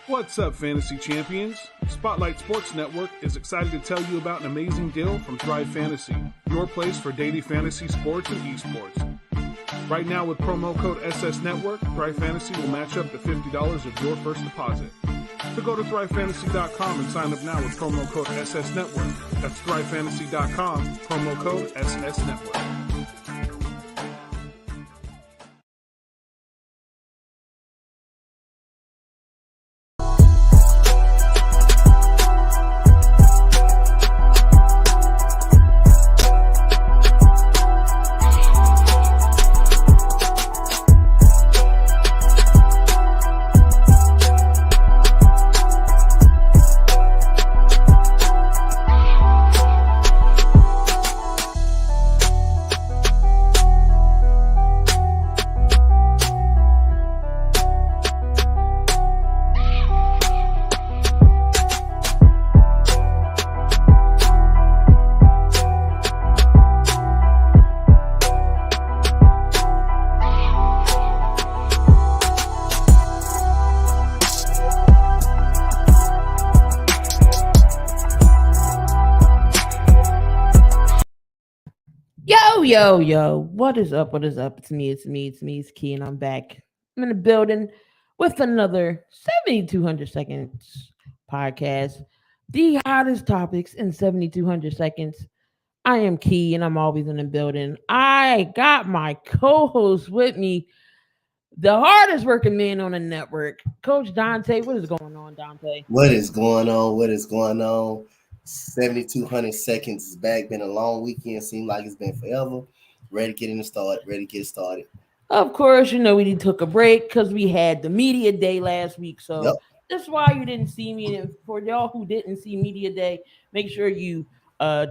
What's up, Fantasy Champions? Spotlight Sports Network is excited to tell you about an amazing deal from Thrive Fantasy, your place for daily fantasy sports and esports. Right now, with promo code SS Network, Thrive Fantasy will match up to $50 of your first deposit. So go to thrivefantasy.com and sign up now with promo code SS Network. That's thrivefantasy.com, promo code SS Network. Yo, what is up? It's me, Key, and I'm back. I'm in the building with another 7,200 seconds podcast. The hottest topics in 7,200 seconds. I am Key, and I'm always in the building. I got my co-host with me, the hardest working man on the network, Coach Donte. What is going on, Donte? What is going on? 7,200 seconds is back. Been a long weekend. Seemed like it's been forever. Ready to get started. Of course, we took a break because we had the media day last week. So That's why you didn't see me. And for y'all who didn't see media day, make sure you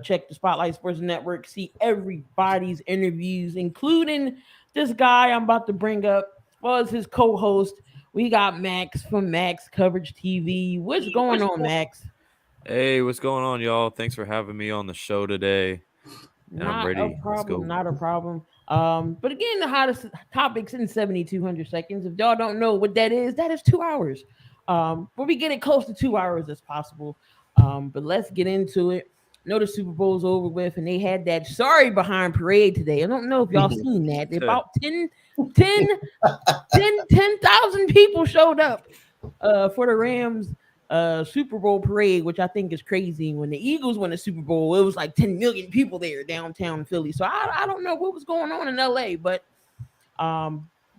check the Spotlight Sports Network, see everybody's interviews, including this guy I'm about to bring up. Well, as his co-host, we got Max from Max Coverage TV. What's going on, Max? Hey, what's going on, y'all? Thanks for having me on the show today. And I'm ready. Not a problem. But again, the hottest topics in 7,200 seconds. If y'all don't know what that is 2 hours. We'll be getting close to 2 hours as possible. But let's get into it. I know the Super Bowl's over with, and they had that sorry behind parade today. I don't know if y'all seen that. About 10,000 people showed up for the Rams Super Bowl parade, which I think is crazy. When the Eagles won the Super Bowl, it was like 10 million people there downtown Philly. So I don't know what was going on in LA, but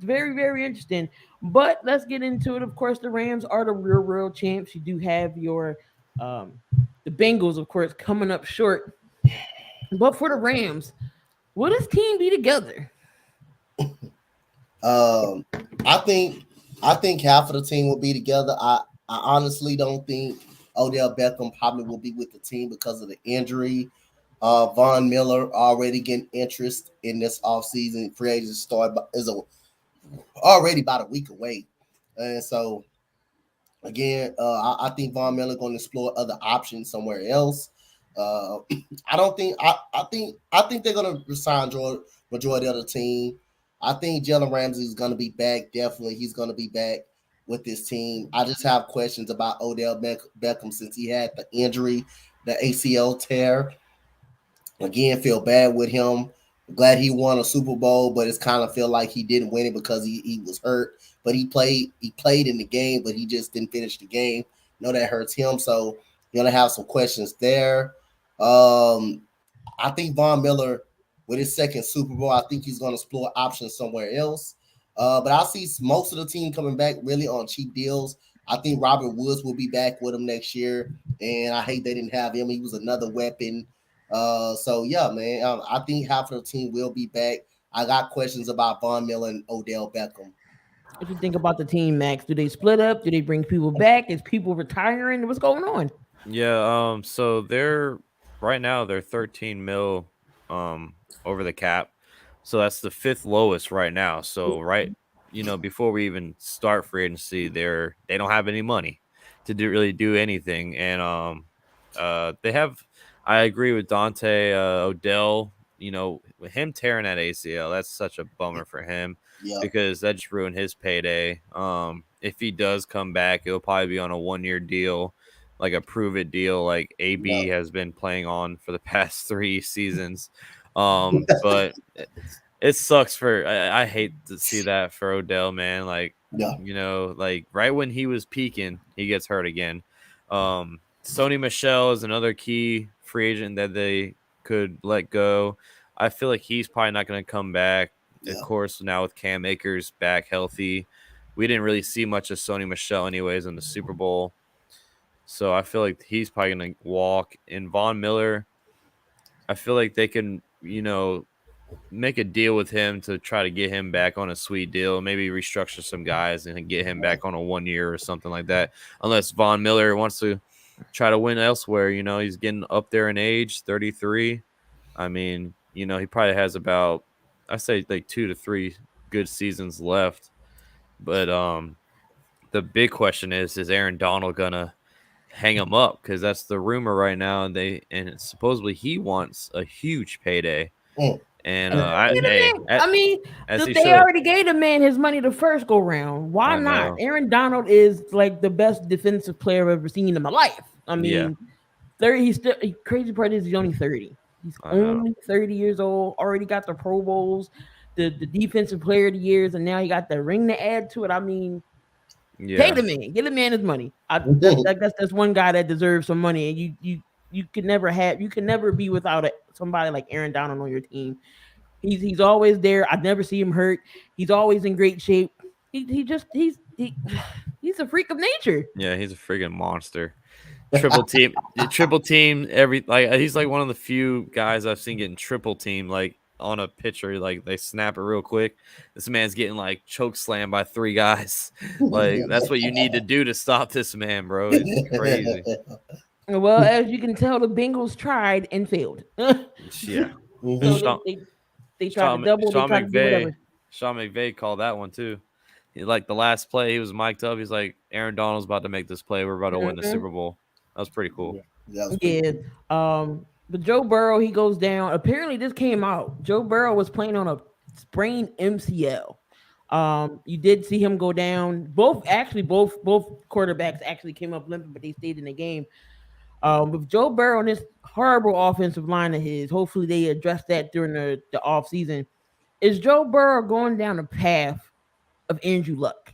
very, very interesting. But let's get into it. Of course, the Rams are the real champs. You do have your the Bengals, of course, coming up short. But for the Rams, will this team be together? I think half of the team will be together. I honestly don't think Odell Beckham probably will be with the team because of the injury. Von Miller already getting interest in this offseason. Free agent start is already about a week away. And so, again, I think Von Miller going to explore other options somewhere else. I think they're going to resign majority of the team. I think Jalen Ramsey is going to be back. Definitely, he's going to be back with this team. I just have questions about Odell Beckham since he had the injury, the ACL tear. Again, feel bad with him. Glad he won a Super Bowl, but it's kind of feel like he didn't win it because he was hurt. But he played in the game, but he just didn't finish the game. I know that hurts him, so you're gonna have some questions there. I think Von Miller with his second Super Bowl, I think he's gonna explore options somewhere else. But I see most of the team coming back really on cheap deals. I think Robert Woods will be back with him next year, and I hate they didn't have him. He was another weapon. So yeah, man, I think half of the team will be back. I got questions about Von Miller and Odell Beckham. What you think about the team, Max? Do they split up? Do they bring people back? Is people retiring? What's going on? Yeah, so they're 13 mil over the cap. So that's the fifth lowest right now. So before we even start free agency, they don't have any money to really do anything. And they have, I agree with Donte, Odell, with him tearing that ACL, that's such a bummer for him because that just ruined his payday. And if he does come back, it'll probably be on a 1-year deal, like a prove it deal, like AB has been playing on for the past 3 seasons. But it sucks for I hate to see that for Odell, man. Like, like right when he was peaking, he gets hurt again. Sony Michel is another key free agent that they could let go. I feel like he's probably not going to come back. Of course, now with Cam Akers back healthy, we didn't really see much of Sony Michel anyways in the Super Bowl. So I feel like he's probably going to walk. And Von Miller, I feel like they can, make a deal with him to try to get him back on a sweet deal, maybe restructure some guys and get him back on a 1 year or something like that. Unless Von Miller wants to try to win elsewhere, he's getting up there in age, 33. I mean, he probably has about, I say like 2 to 3 good seasons left. But the big question is Aaron Donald gonna hang him up? Because that's the rumor right now, and supposedly he wants a huge payday. And they already gave the man his money the first go round. Why not? Aaron Donald is like the best defensive player I've ever seen in my life. I mean, 30. He's still crazy part is he's only 30. He's only 30 years old. Already got the Pro Bowls, the defensive player of the years, and now he got the ring to add to it. I mean, pay the man, get the man his money. I guess that's one guy that deserves some money, and you can never be without somebody like Aaron Donald on your team. He's always there. I never see him hurt. He's always in great shape. He's a freak of nature. Yeah, he's a freaking monster. Triple team he's like one of the few guys I've seen getting triple team like on a pitcher. Like they snap it real quick. This man's getting like choke slammed by 3 guys. Like that's what you need to do to stop this man, bro. It's crazy. Well, as you can tell, the Bengals tried and failed. Yeah. So they tried to double. They tried to do whatever. Sean McVay called that one too. Like the last play, he was mic'd up. He's like, Aaron Donald's about to make this play. We're about to win the Super Bowl. That was pretty cool. Yeah. But Joe Burrow, he goes down. Apparently, this came out. Joe Burrow was playing on a sprained MCL. You did see him go down. Both quarterbacks actually came up limping, but they stayed in the game. With Joe Burrow and this horrible offensive line of his, hopefully they address that during the off season. Is Joe Burrow going down the path of Andrew Luck?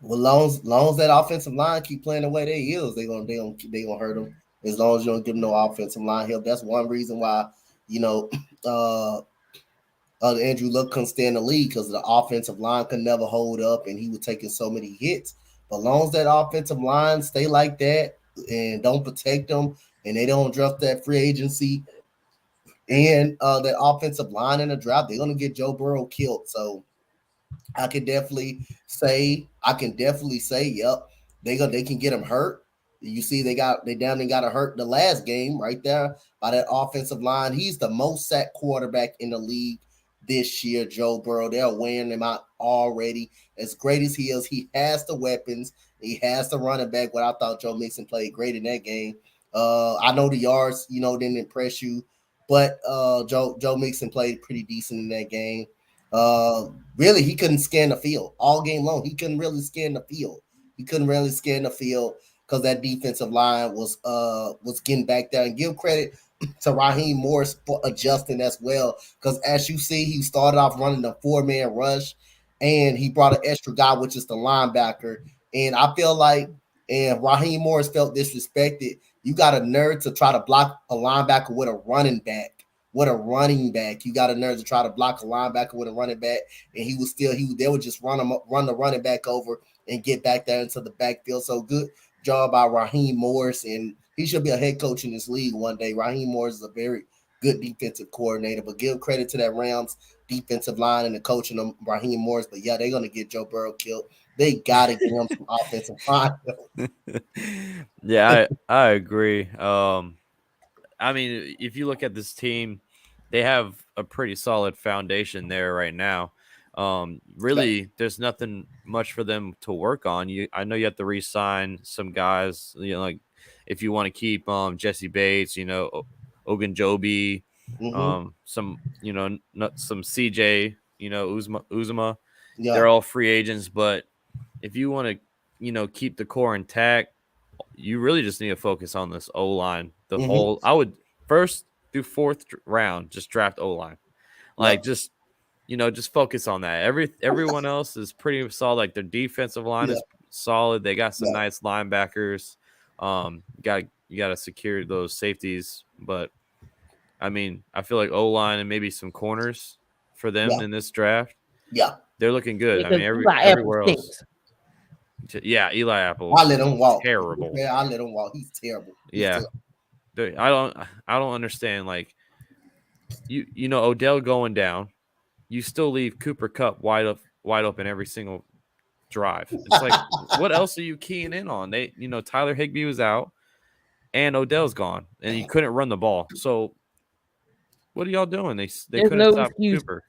Well, long as that offensive line keep playing the way they is, they gonna hurt them. As long as you don't give them no offensive line help, that's one reason why Andrew Luck couldn't stay in the league, because the offensive line could never hold up, and he was taking so many hits. But as long as that offensive line stay like that and don't protect them, and they don't draft that free agency and that offensive line in the draft, they're gonna get Joe Burrow killed. So I can definitely say, yep, they can get him hurt. You see, they got hurt the last game right there by that offensive line. He's the most sacked quarterback in the league this year, Joe Burrow. They're wearing him out already. As great as he is, he has the weapons. He has the running back. But I thought Joe Mixon played great in that game. I know the yards, didn't impress you, but Joe Mixon played pretty decent in that game. Really, he couldn't scan the field all game long. He couldn't really scan the field. Because that defensive line was getting back there. And give credit to Raheem Morris for adjusting as well. Because as you see, he started off running the 4-man rush, and he brought an extra guy, which is the linebacker. And I feel like, and Raheem Morris felt disrespected. You got a nerve to try to block a linebacker with a running back. You got a nerve to try to block a linebacker with a running back, and they would just run the running back over and get back there into the backfield. So good job by Raheem Morris, and he should be a head coach in this league one day. Raheem Morris is a very good defensive coordinator, but give credit to that Rams defensive line and the coaching of Raheem Morris. But yeah, they're gonna get Joe Burrow killed. They gotta give him some offensive line. Yeah, I agree. I mean, if you look at this team, they have a pretty solid foundation there right now. Really, there's nothing much for them to work on. I know you have to re-sign some guys. Like if you want to keep Jesse Bates, Ogunjobi, some some CJ, Uzuma. Yeah. They're all free agents, but if you want to, keep the core intact, you really just need to focus on this O line. I would first do fourth round, just draft O line, like just focus on that. Everyone else is pretty solid. Like their defensive line is solid. They got some nice linebackers. You got to secure those safeties, but I mean, I feel like O line and maybe some corners for them in this draft. Yeah, they're looking good. I mean, everywhere else. Yeah, Eli Apple. I let him walk. Terrible. Yeah, I let him walk. He's terrible. I don't understand. Like, Odell going down, you still leave Cooper Kupp wide open every single drive. It's like, what else are you keying in on? Tyler Higbee was out, and Odell's gone, and you couldn't run the ball. So, what are y'all doing? They couldn't stop Cooper.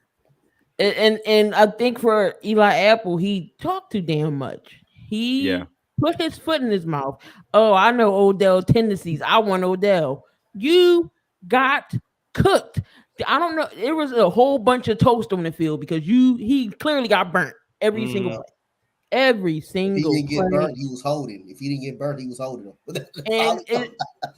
And I think for Eli Apple, he talked too damn much. He put his foot in his mouth. Oh, I know Odell tendencies. I want Odell. You got cooked. I don't know. It was a whole bunch of toast on the field because he clearly got burnt every single play. Every single. If he didn't get burnt, he was holding. If he didn't get burnt, he was holding him.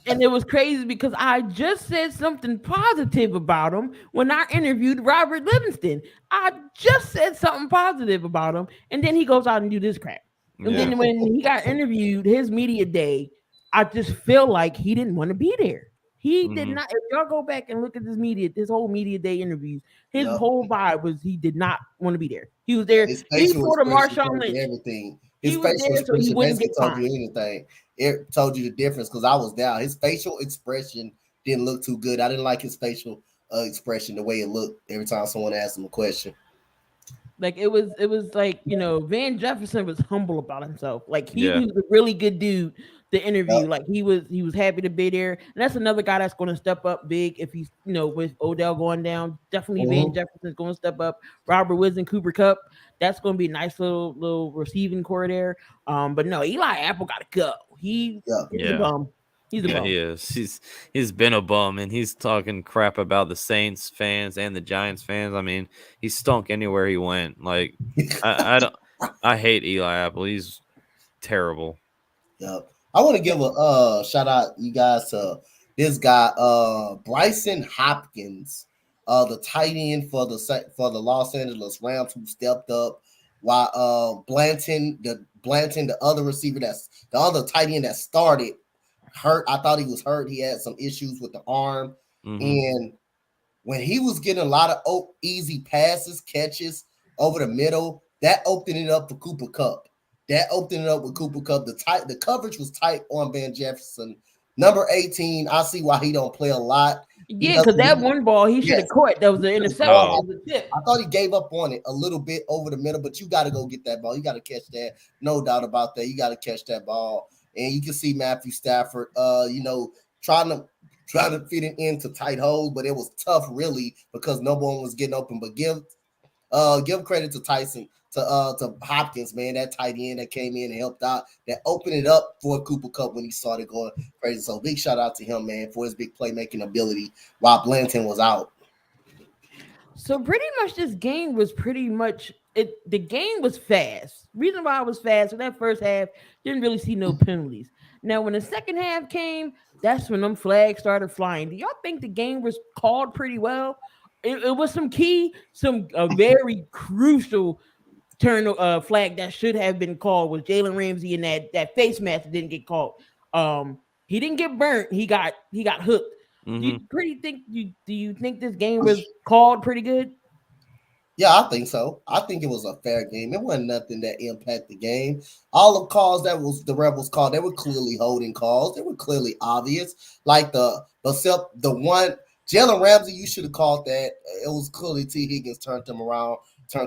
and it was crazy because I just said something positive about him when I interviewed Robert Livingston. I just said something positive about him, and then he goes out and do this crap. And then when he got interviewed, his media day, I just feel like he didn't want to be there. He did not. If y'all go back and look at this whole media day interviews, his whole vibe was he did not want to be there. He was there. He for the Marshawn Lynch. Everything. His facial expression basically told you anything. It told you the difference because I was down. His facial expression didn't look too good. I didn't like his facial expression, the way it looked every time someone asked him a question. Like it was like, Van Jefferson was humble about himself. Like he was a really good dude to interview. Like he was happy to be there. And that's another guy that's going to step up big if he's, with Odell going down. Definitely Van Jefferson's going to step up. Robert Woods and Cooper Kupp. That's going to be a nice little receiving core there. But no, Eli Apple got to go. He's a bum. He's a bum. He is. He's been a bum, and he's talking crap about the Saints fans and the Giants fans. I mean, he stunk anywhere he went. Like, I hate Eli Apple. He's terrible. Yeah, I want to give a shout out, you guys, to this guy, Bryson Hopkins, the tight end for the Los Angeles Rams, who stepped up while Blanton, the other receiver the other tight end that started. Hurt. I thought he was hurt. He had some issues with the arm. And when he was getting a lot of easy catches over the middle, that opened it up for Cooper Kupp. The coverage was tight on Van Jefferson. Number 18, I see why he don't play a lot. Yeah, because that one ball he should have caught. That was the interception. I thought he gave up on it a little bit over the middle, but you got to go get that ball. You got to catch that. No doubt about that. You got to catch that ball. And you can see Matthew Stafford, trying to fit it into tight holes, but it was tough, really, because no one was getting open. But give credit to Tyson, to Hopkins, man, that tight end that came in and helped out, that opened it up for Cooper Kupp when he started going crazy. So big shout out to him, man, for his big playmaking ability while Blanton was out. So pretty much this game was the game was fast. Reason why it was fast, so that first half didn't really see no penalties. Now, when the second half came, that's when them flags started flying. Do y'all think the game was called pretty well? It was a very crucial flag that should have been called was Jalen Ramsey and that face mask that didn't get called. He didn't get burnt. He got hooked. Do you think this game was called pretty good? Yeah, I think so. I think it was a fair game. It wasn't nothing that impacted the game. All the calls that was the Rebels called, they were clearly holding calls. They were clearly obvious. Like the one Jalen Ramsey, you should have called that. It was clearly T. Higgins turned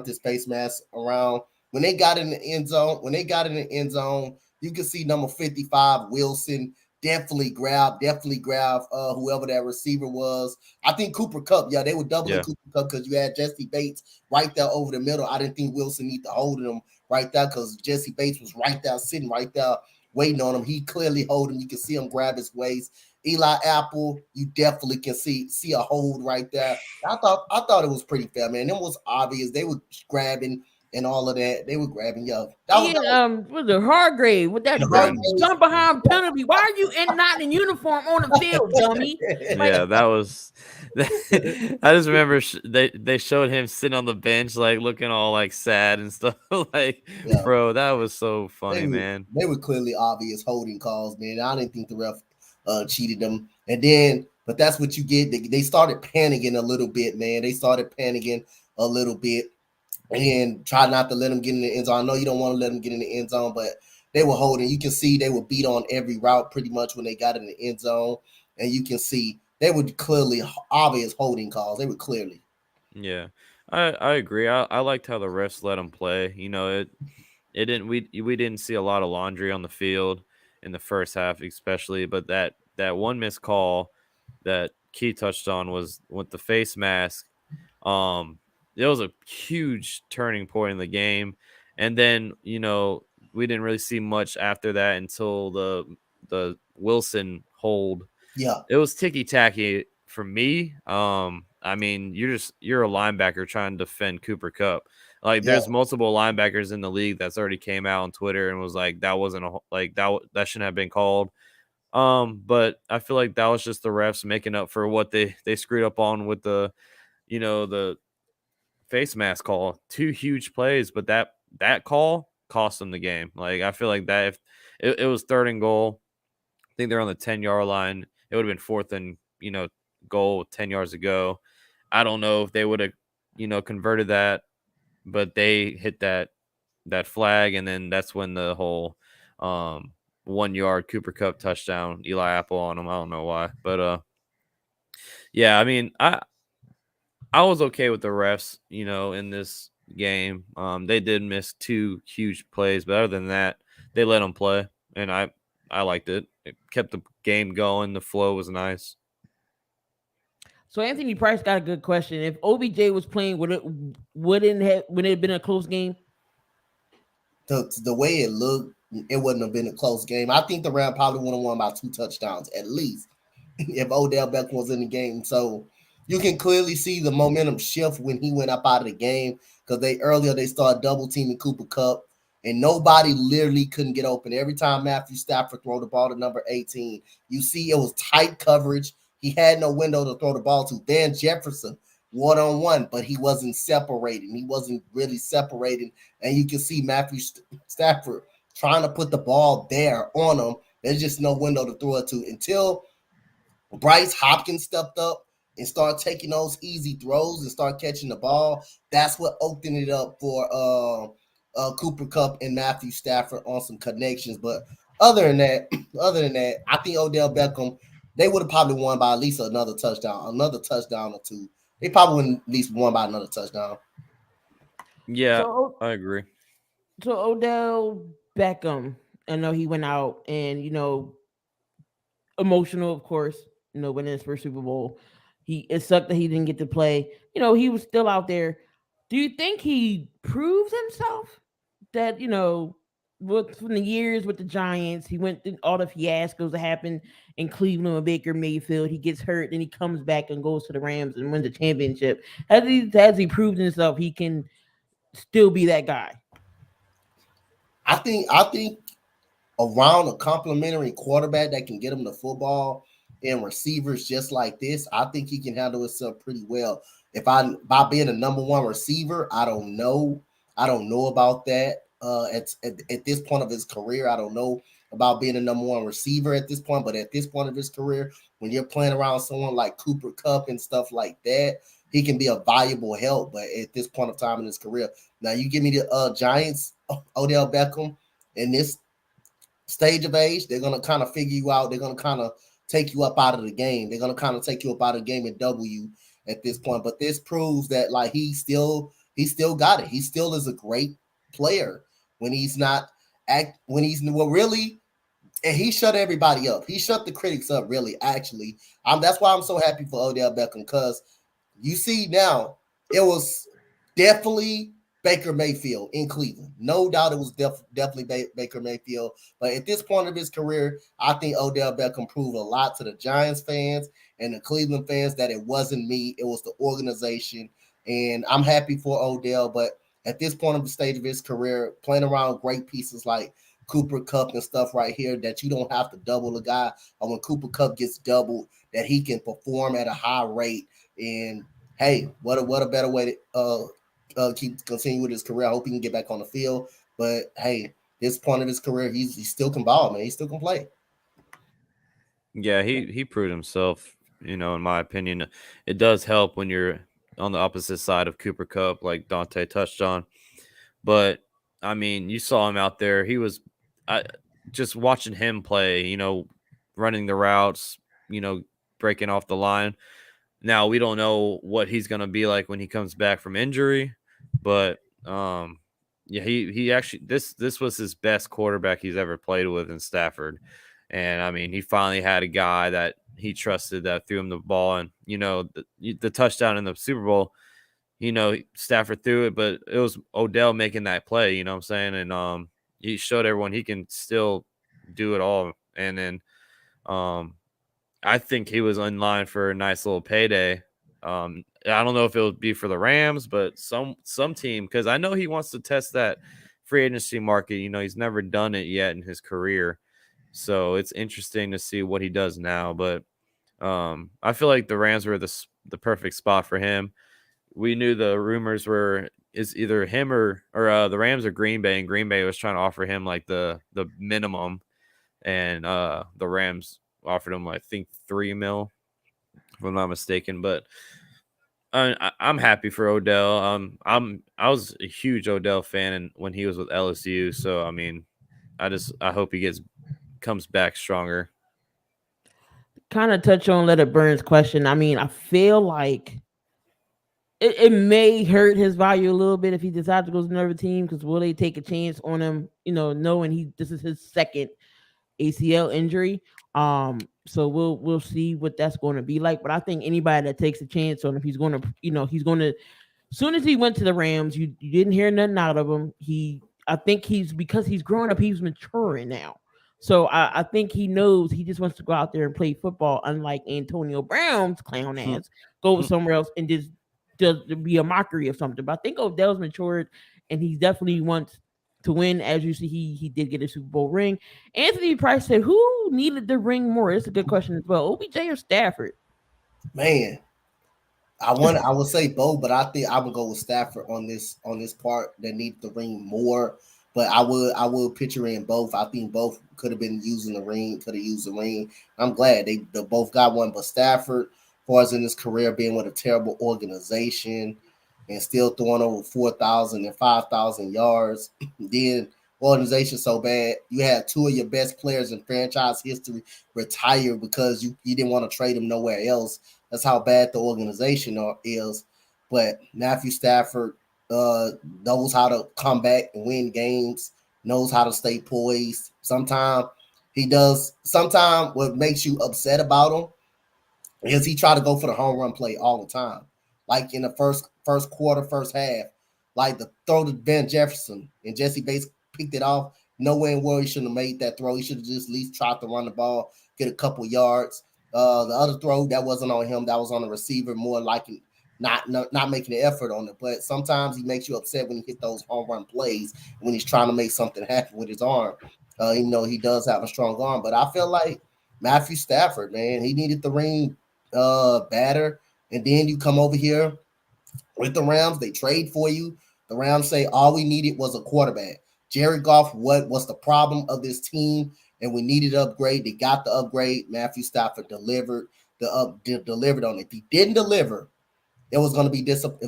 his face mask around. When they got in the end zone, you can see number 55, Wilson, definitely grab whoever that receiver was. I think Cooper Kupp, they were doubling Cooper Kupp because you had Jesse Bates right there over the middle. I didn't think Wilson need to hold him right there because Jesse Bates was right there, sitting right there, waiting on him. He clearly hold him. You can see him grab his waist. Eli Apple, you definitely can see a hold right there. I thought it was pretty fair, man. It was obvious. They were grabbing and all of that. They were grabbing yo. That was the Hargrave with that jump behind penalty. Why are you not in uniform on the field, dummy? Yeah, that was. I just remember they showed him sitting on the bench, like looking all like sad and stuff. Like, bro, that was so funny, man. They were clearly obvious holding calls, man. I didn't think the ref cheated them, and then. But that's what you get. They started panicking a little bit, man. They started panicking a little bit and try not to let them get in the end zone. I know you don't want to let them get in the end zone, but they were holding. You can see they were beat on every route pretty much when they got in the end zone. And you can see they were clearly obvious holding calls. They were clearly. Yeah, I agree. I liked how the refs let them play. You know, it didn't we didn't see a lot of laundry on the field in the first half, especially, but that one missed call that Key touched on was with the face mask. It was a huge turning point in the game. And then, you know, we didn't really see much after that until the Wilson hold. It was ticky-tacky for me. I mean, you're a linebacker trying to defend Cooper Kupp. Like, there's multiple linebackers in the league that's already came out on Twitter and was like, that wasn't that shouldn't have been called. But I feel like that was just the refs making up for what they screwed up on with the face mask call. 2 huge plays, but that call cost them the game. Like, I feel like that if it was 3rd and goal, I think they're on the 10-yard line. It would have been 4th and goal with 10 yards to go. I don't know if they would have converted that, but they hit that flag, and then that's when the whole 1-yard Cooper Kupp touchdown, Eli Apple on him. I don't know why, but yeah, I mean, I was okay with the refs, in this game. They did miss 2 huge plays, but other than that, they let them play, and I liked it. It kept the game going. The flow was nice. So Anthony Price got a good question. If OBJ was playing, would it have been a close game? The way it looked, it wouldn't have been a close game. I think the Rams probably would have won by 2 touchdowns at least if Odell Beckham was in the game. So you can clearly see the momentum shift when he went up out of the game, because they started double teaming Cooper Kupp, and nobody literally couldn't get open. Every time Matthew Stafford throw the ball to number 18, you see it was tight coverage. He had no window to throw the ball to. Van Jefferson, one-on-one, but he wasn't separating. He wasn't really separating. And you can see Matthew Stafford trying to put the ball there on him. There's just no window to throw it to until Bryce Hopkins stepped up and started taking those easy throws and start catching the ball. That's what opened it up for Cooper Kupp and Matthew Stafford on some connections. But other than that, I think Odell Beckham, they would have probably won by at least another touchdown or 2. They probably wouldn't at least won by another touchdown. Yeah, I agree. So Odell Beckham, I know he went out and, emotional, of course, winning his first Super Bowl. It sucked that he didn't get to play. He was still out there. Do you think he proved himself that, from the years with the Giants, he went through all the fiascos that happened in Cleveland with Baker Mayfield. He gets hurt, then he comes back and goes to the Rams and wins the championship. Has he proved himself he can still be that guy? I think around a complimentary quarterback that can get him the football and receivers just like this, I think he can handle himself pretty well. By being a number 1 receiver, I don't know about that. At this point of his career, I don't know about being a number 1 receiver at this point, but at this point of his career, when you're playing around someone like Cooper Kupp and stuff like that, he can be a valuable help. But at this point of time in his career, now you give me the Giants, Odell Beckham, in this stage of age, they're going to kind of figure you out. They're going to kind of take you up out of the game. They're going to kind of take you up out of the game and double you at this point. But this proves that, like, he still got it. He still is a great player when he's not really, and he shut everybody up. He shut the critics up, really, actually. That's why I'm so happy for Odell Beckham, because you see now, it was definitely Baker Mayfield in Cleveland. No doubt it was definitely Baker Mayfield. But at this point of his career, I think Odell Beckham proved a lot to the Giants fans and the Cleveland fans that it wasn't me, it was the organization. And I'm happy for Odell, but at this point of the stage of his career, playing around great pieces like Cooper Kupp and stuff right here, that you don't have to double the guy, or when Cooper Kupp gets doubled, that he can perform at a high rate. And hey, what a better way to continue with his career. I hope he can get back on the field. But hey, this point of his career, he still can ball, man. He still can play. Yeah, he proved himself. In my opinion, it does help when you're on the opposite side of Cooper Kupp, like Donte touched on. But I mean, you saw him out there. He was just watching him play. Running the routes. Breaking off the line. Now we don't know what he's gonna be like when he comes back from injury, but yeah, he actually this was his best quarterback he's ever played with in Stafford. And I mean, he finally had a guy that he trusted that threw him the ball. And the touchdown in the Super Bowl, Stafford threw it, but it was Odell making that play, you know what I'm saying? And he showed everyone he can still do it all. And then I think he was in line for a nice little payday. I don't know if it would be for the Rams, but some team, because I know he wants to test that free agency market. He's never done it yet in his career. So it's interesting to see what he does now. But I feel like the Rams were the perfect spot for him. We knew the rumors is either him or the Rams or Green Bay, and Green Bay was trying to offer him like the minimum, and the Rams offered him, I think, $3 million, if I'm not mistaken. But I'm happy for Odell. I was a huge Odell fan when he was with LSU. So I mean, I hope he comes back stronger. Kind of touch on Let It Burn's question. I mean, I feel like it may hurt his value a little bit if he decides to go to another team, because will they take a chance on him, knowing this is his second ACL injury. So we'll see what that's going to be like. But I think anybody that takes a chance on him, he's going to, as soon as he went to the Rams, you didn't hear nothing out of him. I think because he's growing up, he's maturing now. So I think he knows he just wants to go out there and play football, unlike Antonio Brown's clown ass, go somewhere else and just be a mockery of something. But I think Odell's matured, and he definitely wants to win. As you see, he did get a Super Bowl ring. Anthony Price said, who needed the ring more? It's a good question as well. OBJ or Stafford? Man, I would say both, but I think I would go with Stafford on this part that needs the ring more. But I would picture in both. I think both could have been using the ring, could have used the ring. I'm glad they both got one, but Stafford, as far as in his career, being with a terrible organization and still throwing over 4,000 and 5,000 yards, then organization so bad, you had two of your best players in franchise history retire because you didn't want to trade them nowhere else. That's how bad the organization is. But Matthew Stafford knows how to come back and win games, knows how to stay poised. Sometimes what makes you upset about him is he try to go for the home run play all the time. Like in the first quarter, first half, like the throw to Ben Jefferson, and Jesse Bates picked it off. Nowhere in world he shouldn't have made that throw. He should have just at least tried to run the ball, get a couple yards. The other throw, that wasn't on him. That was on the receiver, more like not making the effort on it. But sometimes he makes you upset when he hit those home run plays, when he's trying to make something happen with his arm. Even though he does have a strong arm. But I feel like Matthew Stafford, man, he needed the ring batter. And then you come over here with the Rams. They trade for you. The Rams say all we needed was a quarterback. Jared Goff, what was the problem of this team? And we needed an upgrade. They got the upgrade. Matthew Stafford delivered delivered on it. If he didn't deliver, it was going to be disappointment.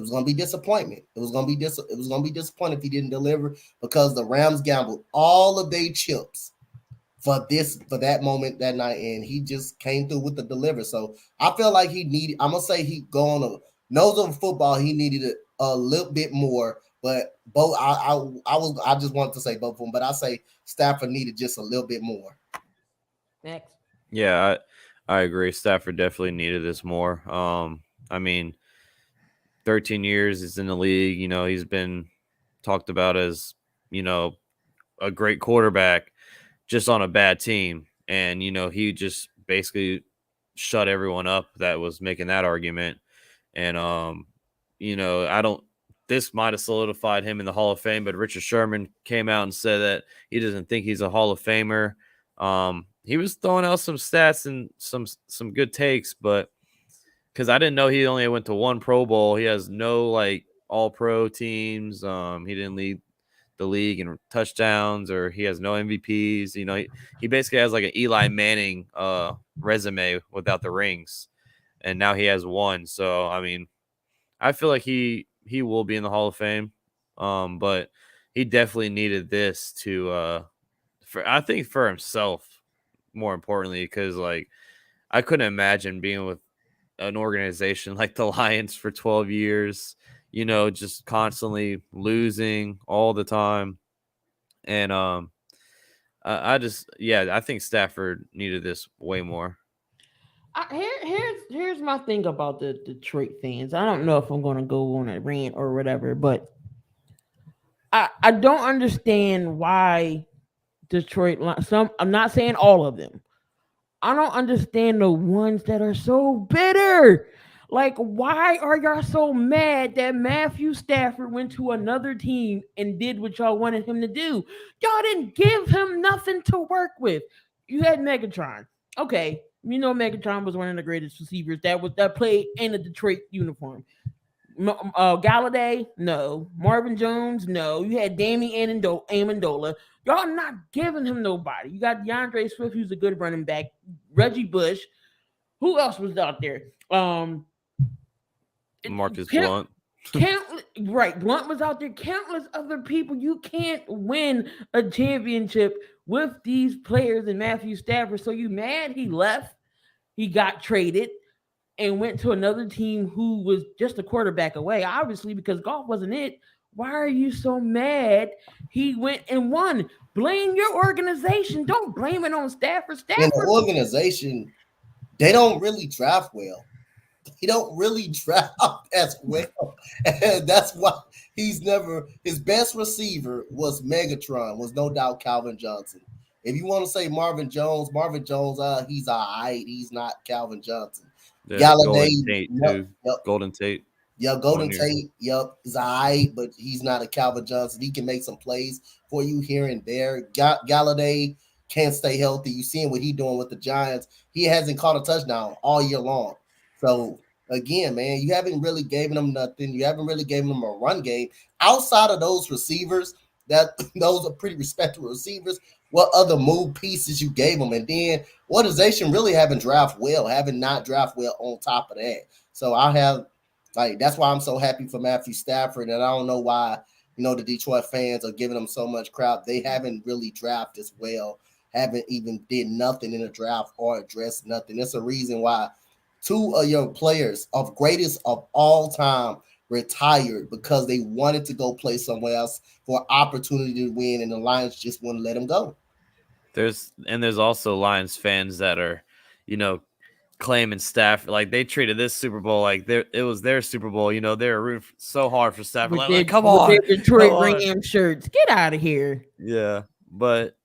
It was going to be disappointed if he didn't deliver, because the Rams gambled all of their chips for that moment that night, and he just came through with the deliver. So I feel like I'm gonna say he go on a nose of football. He needed a little bit more, but both. I just wanted to say both of them, but I say Stafford needed just a little bit more. Next. Yeah, I agree. Stafford definitely needed this more. I mean, 13 years he's in the league. He's been talked about as, a great quarterback just on a bad team. And, he just basically shut everyone up that was making that argument. And, I don't this might have solidified him in the Hall of Fame, but Richard Sherman came out and said that he doesn't think he's a Hall of Famer. He was throwing out some stats and some good takes, but because I didn't know he only went to one Pro Bowl. He has no like all-pro teams. He didn't lead the league in touchdowns, or he has no MVPs. You know, he basically has like an Eli Manning resume without the rings, and now he has one. So I mean, I feel like he will be in the Hall of Fame, but he definitely needed this to I think for himself more importantly, because like I couldn't imagine being with an organization like the Lions for 12 years, you know, just constantly losing all the time. And I think Stafford needed this way more. Here's my thing about the Detroit fans. I don't know if I'm going to go on a rant or whatever, but I don't understand why Detroit. I'm not saying all of them. I don't understand the ones that are so bitter. Like, why are y'all so mad that Matthew Stafford went to another team and did what y'all wanted him to do? Y'all didn't give him nothing to work with. You had Megatron. Okay, you know Megatron was one of the greatest receivers that played in a Detroit uniform. Galladay, no. Marvin Jones, no. You had Damian Amendola. Y'all not giving him nobody. You got DeAndre Swift, who's a good running back. Reggie Bush. Who else was out there? Marcus Blunt. Blunt was out there. Countless other people. You can't win a championship with these players and Matthew Stafford. So you mad he left? He got traded and went to another team who was just a quarterback away, obviously, because golf wasn't it. Why are you so mad he went and won? Blame your organization. Don't blame it on Stafford. In the organization, they don't really draft well. He don't really draft as well. And that's why his best receiver was Megatron, was no doubt Calvin Johnson. If you want to say Marvin Jones, he's all right. He's not Calvin Johnson. Yeah, Golden Tate, too. Yep. Golden Tate. Yeah, Golden Tate, is all right, but he's not a Calvin Johnson. He can make some plays for you here and there. Galladay can't stay healthy. You seeing what he's doing with the Giants. He hasn't caught a touchdown all year long. So, again, man, you haven't really given him nothing. You haven't really given him a run game. Outside of those receivers, those are pretty respectable receivers. What other move pieces you gave him? And then organization really haven't not draft well on top of that. So that's why I'm so happy for Matthew Stafford. And I don't know why, the Detroit fans are giving him so much crap. They haven't really drafted as well, haven't even did nothing in the draft or addressed nothing. That's a reason why two of your players of greatest of all time retired, because they wanted to go play somewhere else for opportunity to win, and the Lions just wouldn't let them go. There's also Lions fans that are, claiming Stafford, like they treated this Super Bowl like it was their Super Bowl. They were rooting so hard for Stafford. Come on, with their Detroit Ram shirts, get out of here. Yeah, but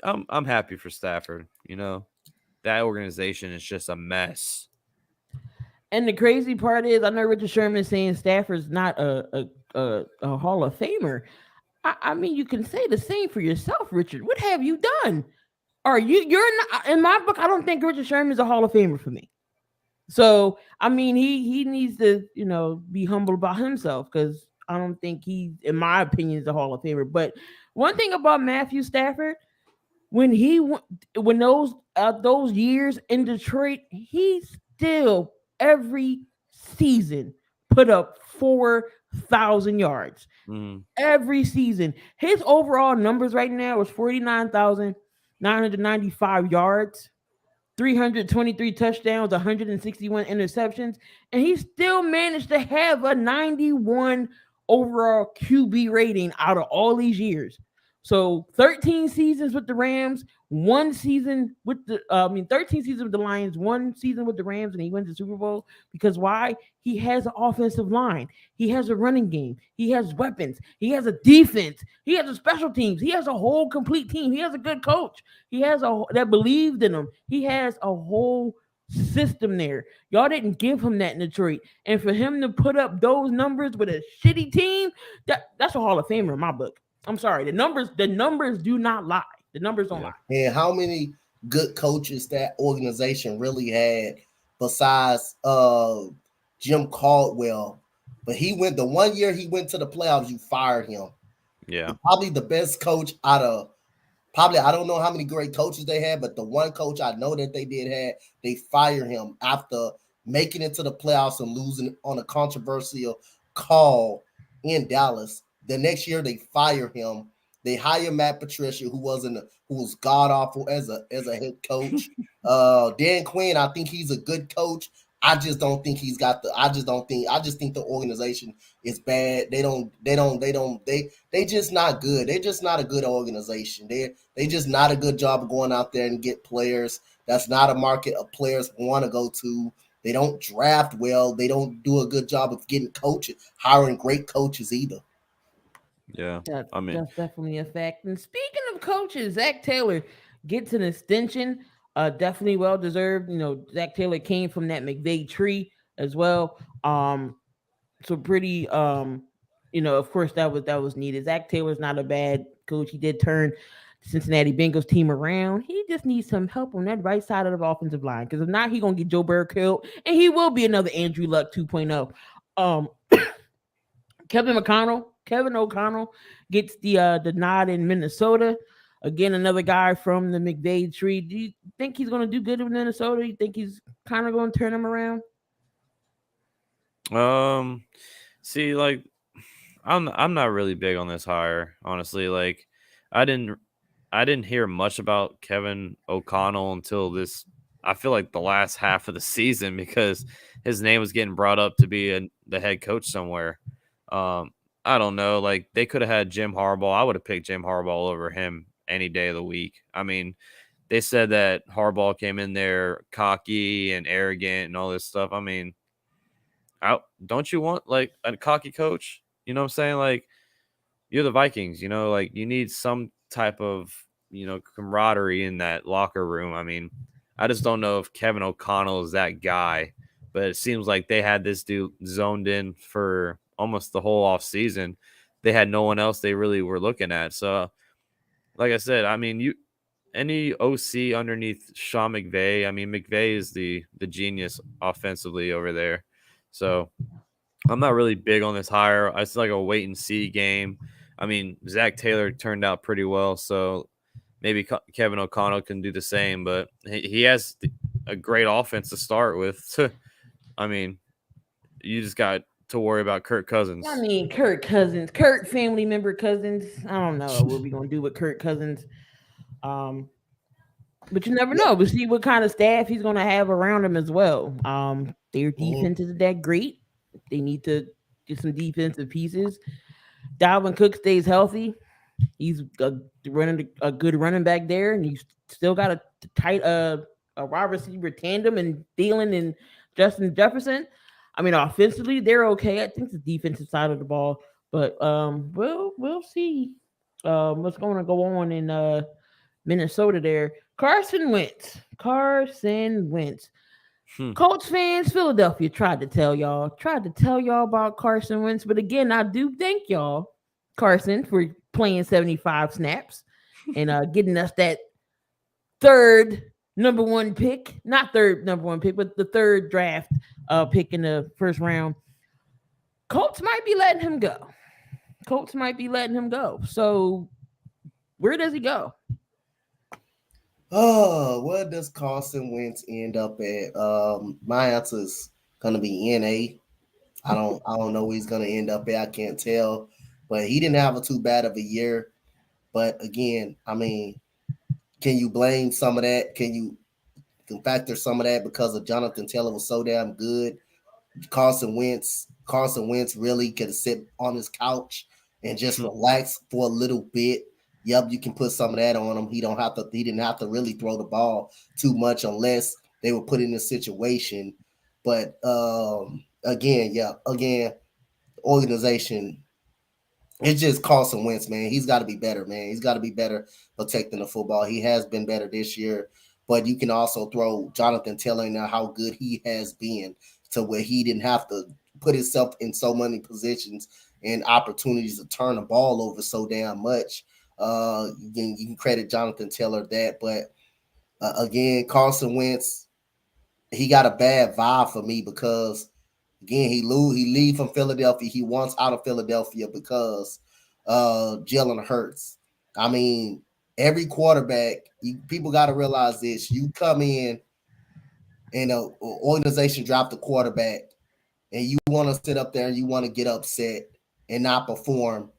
I'm happy for Stafford. That organization is just a mess. And the crazy part is, I know Richard Sherman is saying Stafford's not a Hall of Famer. I mean, you can say the same for yourself, Richard. What have you done? You're not, in my book, I don't think Richard Sherman is a Hall of Famer for me. So, I mean, he needs to, be humble about himself, because I don't think he, in my opinion, is a Hall of Famer. But one thing about Matthew Stafford, when those years in Detroit, he still every season put up 4,000 yards. Every season. His overall numbers right now is 49,995 yards, 323 touchdowns, 161 interceptions, and he still managed to have a 91 overall QB rating out of all these years. So 13 seasons with the Rams, 1 season with 13 seasons with the Lions, 1 season with the Rams, and he wins the Super Bowl. Because why? He has an offensive line. He has a running game. He has weapons. He has a defense. He has a special teams. He has a whole complete team. He has a good coach. He has that believed in him. He has a whole system there. Y'all didn't give him that in Detroit. And for him to put up those numbers with a shitty team, that's a Hall of Famer in my book. I'm sorry. The numbers do not lie. The numbers don't lie. And how many good coaches that organization really had besides Jim Caldwell? But he went the 1 year he went to the playoffs, you fired him. Yeah. Probably the best coach out of probably, I don't know how many great coaches they had, but the one coach I know that they did have, they fired him after making it to the playoffs and losing on a controversial call in Dallas. The next year they fire him. They hire Matt Patricia, who was god awful as a head coach. Dan Quinn, I think he's a good coach. I just don't think he's got the. I just think the organization is bad. They just not good. They're just not a good organization. They just not a good job of going out there and get players. That's not a market of players want to go to. They don't draft well. They don't do a good job of getting coaches, hiring great coaches either. Yeah, that's definitely a fact. And speaking of coaches, Zach Taylor gets an extension. Definitely well deserved. Zach Taylor came from that McVay tree as well. So pretty. Of course that was needed. Zach Taylor's not a bad coach. He did turn the Cincinnati Bengals team around. He just needs some help on that right side of the offensive line, because if not, he's gonna get Joe Burrow killed, and he will be another Andrew Luck 2.0. Kevin O'Connell gets the nod in Minnesota. Again, another guy from the McVay tree. Do you think he's going to do good in Minnesota? You think he's kind of going to turn him around? See, like, I'm not really big on this hire, honestly. Like, I didn't hear much about Kevin O'Connell until this. I feel like the last half of the season, because his name was getting brought up to be the head coach somewhere. I don't know. Like, they could have had Jim Harbaugh. I would have picked Jim Harbaugh over him any day of the week. I mean, they said that Harbaugh came in there cocky and arrogant and all this stuff. I mean, don't you want like a cocky coach? You know what I'm saying? Like, you're the Vikings, like you need some type of, camaraderie in that locker room. I mean, I just don't know if Kevin O'Connell is that guy, but it seems like they had this dude zoned in for almost the whole off season. They had no one else they really were looking at. So, like I said, I mean, any OC underneath Sean McVay. I mean, McVay is the genius offensively over there. So I'm not really big on this hire. It's like a wait and see game. I mean, Zach Taylor turned out pretty well, so maybe Kevin O'Connell can do the same. But he has a great offense to start with. I mean, you just got to worry about Kirk Cousins. I mean, Kirk family member Cousins. I don't know what we're gonna do with Kirk Cousins. But you never know. We'll see what kind of staff he's gonna have around him as well. Their defense isn't that great. They need to get some defensive pieces. Dalvin Cook stays healthy. He's running a good running back there, and you still got a tight a wide receiver tandem and Thielen and Justin Jefferson. I mean, offensively, they're okay. I think the defensive side of the ball, but we'll see what's going to go on in Minnesota there. Carson Wentz. Colts fans, Philadelphia tried to tell y'all about Carson Wentz, but again, I do thank y'all, Carson, for playing 75 snaps and getting us that third number one pick, not third number one pick, but the third draft pick in the first round. Colts might be letting him go. So where does he go? Oh, where does Carson Wentz end up at? My answer is gonna be NA. I don't know where he's gonna end up at. I can't tell, but he didn't have a too bad of a year. But again, I mean, can you blame some of that? Can you factor some of that because of Jonathan Taylor was so damn good? Carson Wentz really could sit on his couch and just relax for a little bit. Yep, you can put some of that on him. He didn't have to really throw the ball too much unless they were put in a situation. But again, organization. It's just Carson Wentz, man. He's got to be better, man. He's got to be better protecting the football. He has been better this year, but you can also throw Jonathan Taylor in there, how good he has been to where he didn't have to put himself in so many positions and opportunities to turn the ball over so damn much. You can credit Jonathan Taylor that, but again, Carson Wentz, he got a bad vibe for me because again, he leave from Philadelphia. He wants out of Philadelphia because Jalen Hurts. I mean, every quarterback, people got to realize this. You come in and an organization drop the quarterback, and you want to sit up there and you want to get upset and not perform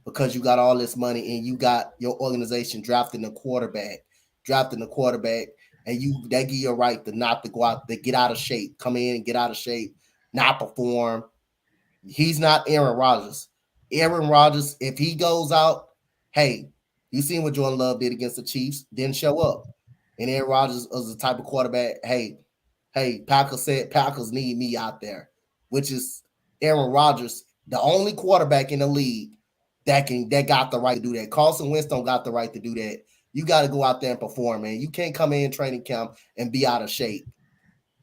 because you got all this money and you got your organization drafting the quarterback, and they give you a right to not to go out, to get out of shape, come in and get out of shape, not perform. He's not Aaron Rodgers. Aaron Rodgers, if he goes out, hey, you seen what Jordan Love did against the Chiefs, didn't show up. And Aaron Rodgers was the type of quarterback, hey, Packers said Packers need me out there, which is Aaron Rodgers, the only quarterback in the league that got the right to do that. Carson Wentz don't got the right to do that. You got to go out there and perform, man. You can't come in training camp and be out of shape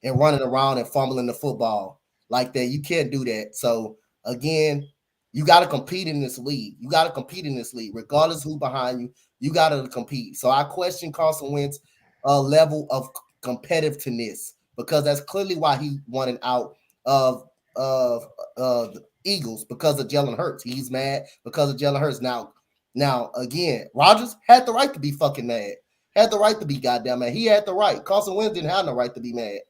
and running around and fumbling the football like that. You can't do that. So again, you got to compete in this league. Regardless who behind you. You got to compete. So I question Carson Wentz's level of competitiveness because that's clearly why he wanted out of the Eagles because of Jalen Hurts. He's mad because of Jalen Hurts. Now again, Rodgers had the right to be fucking mad. Had the right to be goddamn mad. He had the right. Carson Wentz didn't have no right to be mad.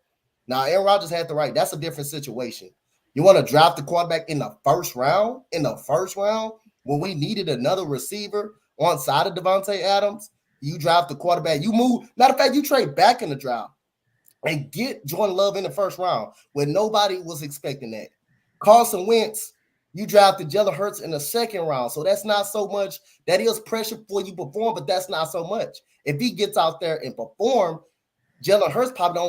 Now Aaron Rodgers had the right. That's a different situation. You want to draft the quarterback in the first round? When we needed another receiver on side of Devontae Adams, you draft the quarterback. You move. Matter of fact, you trade back in the draft and get Jordan Love in the first round when nobody was expecting that. Carson Wentz, you drafted Jalen Hurts in the second round. So that's not so much. That is pressure for you to perform, but that's not so much. If he gets out there and perform, Jalen Hurts probably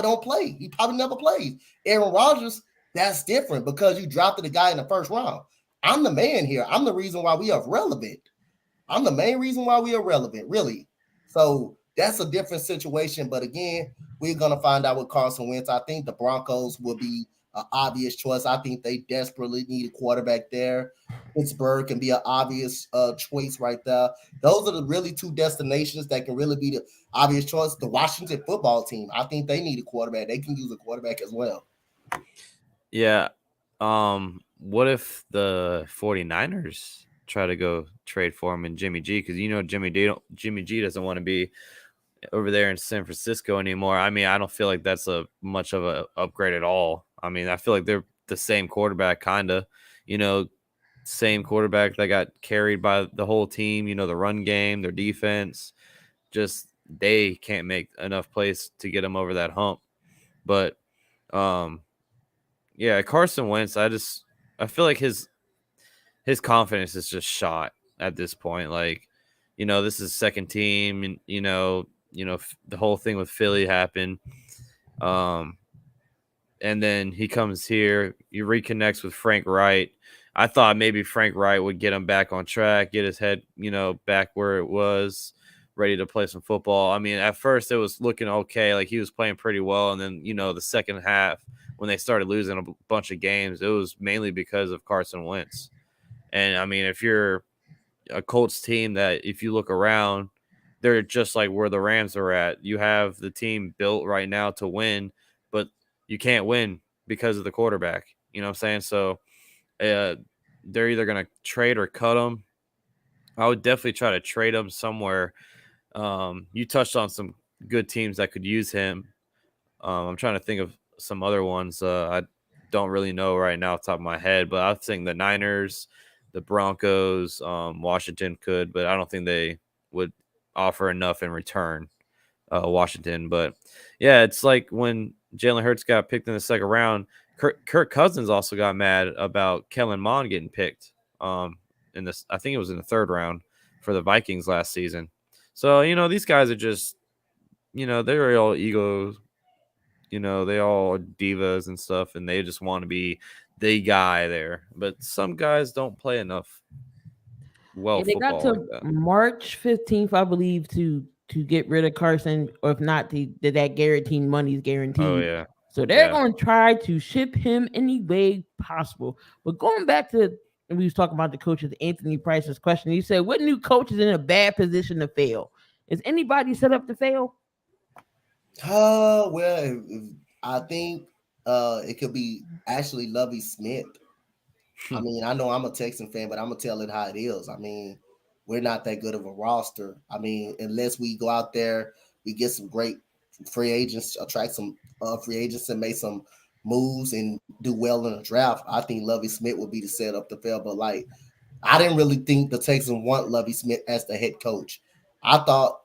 don't play. He probably never plays. Aaron Rodgers, that's different because you drafted a guy in the first round. I'm the man here. I'm the reason why we are relevant. I'm the main reason why we are relevant, really. So that's a different situation. But again, we're going to find out with Carson Wentz. I think the Broncos will be an obvious choice. I think they desperately need a quarterback there. Pittsburgh can be an obvious choice right there. Those are the really two destinations that can really be the obvious choice. The Washington football team, I think they need a quarterback. They can use a quarterback as well. Yeah. What if the 49ers try to go trade for him and Jimmy G? Because Jimmy G doesn't want to be over there in San Francisco anymore. I mean, I don't feel like that's a much of a upgrade at all. I mean, I feel like they're the same quarterback, kind of. Same quarterback that got carried by the whole team. The run game, their defense, just they can't make enough plays to get them over that hump. But yeah, Carson Wentz, I feel like his confidence is just shot at this point. Like, this is second team, and the whole thing with Philly happened. And then he comes here, he reconnects with Frank Wright. I thought maybe Frank Wright would get him back on track, get his head, back where it was, ready to play some football. I mean, at first it was looking okay, like he was playing pretty well, and then the second half when they started losing a bunch of games, it was mainly because of Carson Wentz. And I mean, if you're a Colts team that, if you look around, they're just like where the Rams are at. You have the team built right now to win, but you can't win because of the quarterback. You know what I'm saying? So they're either going to trade or cut him. I would definitely try to trade him somewhere. You touched on some good teams that could use him. I'm trying to think of some other ones. I don't really know right now off the top of my head, but I think the Niners, the Broncos, Washington could, but I don't think they would offer enough in return, Washington. But yeah, it's like when Jalen Hurts got picked in the second round, Kirk Cousins also got mad about Kellen Mond getting picked in this. I think it was in the third round for the Vikings last season. So, these guys are just, they're all egos. They all divas and stuff, and they just want to be the guy there. But some guys don't play enough they got to like March 15th, I believe, to to get rid of Carson, or if not, that guaranteed money is guaranteed. Oh yeah. So they're going to try to ship him any way possible. But going back to, and we was talking about the coaches, Anthony Price's question. He said, "What new coach is in a bad position to fail? Is anybody set up to fail?" Well, I think it could be actually Lovie Smith. I mean, I know I'm a Texan fan, but I'm gonna tell it how it is. I mean, we're not that good of a roster. I mean, unless we go out there, we get some great free agents, attract some free agents, and make some moves and do well in the draft. I think Lovie Smith would be the setup to fail. But like, I didn't really think the Texans want Lovie Smith as the head coach. I thought,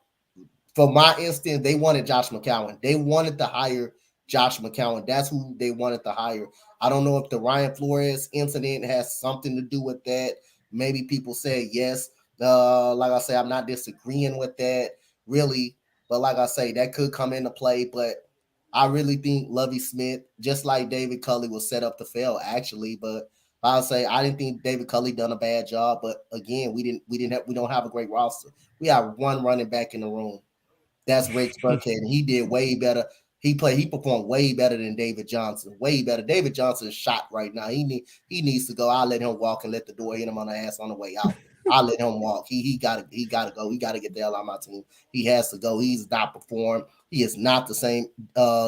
for my instinct, they wanted Josh McCown. They wanted to hire Josh McCown. That's who they wanted to hire. I don't know if the Ryan Flores incident has something to do with that. Maybe people say yes. Like I say, I'm not disagreeing with that, really. But like I say, that could come into play. But I really think Lovie Smith, just like David Culley, was set up to fail, actually. But I'll say I didn't think David Culley done a bad job. But again, we don't have a great roster. We have one running back in the room. That's Rex Burkhead, and he did way better. He performed way better than David Johnson. Way better. David Johnson is shot right now. He needs to go. I'll let him walk and let the door hit him on the ass on the way out. I'll let him walk. He gotta go. He gotta get the hell out of my team. He has to go. He's not performed. He is not the same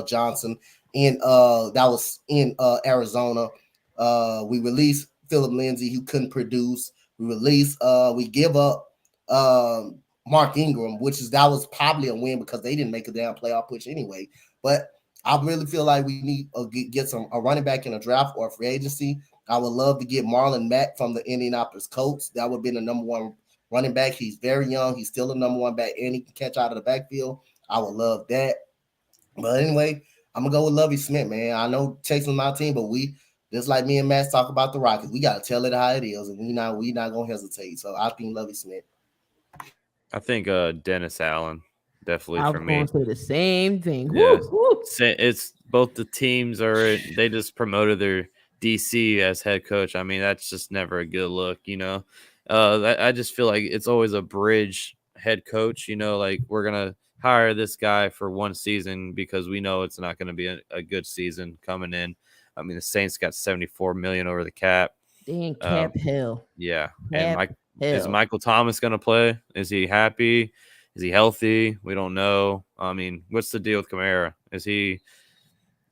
Johnson. And that was in Arizona. We released Philip Lindsay, who couldn't produce. We give up Mark Ingram, that was probably a win because they didn't make a damn playoff push anyway. But I really feel like we need get a running back in a draft or a free agency. I would love to get Marlon Mack from the Indianapolis Colts. That would be the number one running back. He's very young. He's still the number one back, and he can catch out of the backfield. I would love that. But anyway, I'm gonna go with Lovie Smith, man. I know Texas my team, but we just like me and Matt talk about the Rockets. We gotta tell it how it is, and we not gonna hesitate. So I think Lovie Smith. I think Dennis Allen, definitely for me. I was going to say the same thing. Yeah. It's both the teams they just promoted their DC as head coach. I mean, that's just never a good look, you know. I just feel like it's always a bridge head coach, you know, like we're gonna hire this guy for one season because we know it's not going to be a good season coming in. I mean, the Saints got $74 million over the cap. Dang, cap hell. Yeah, and is Michael Thomas going to play? Is he happy? Is he healthy? We don't know. I mean, what's the deal with Kamara? Is he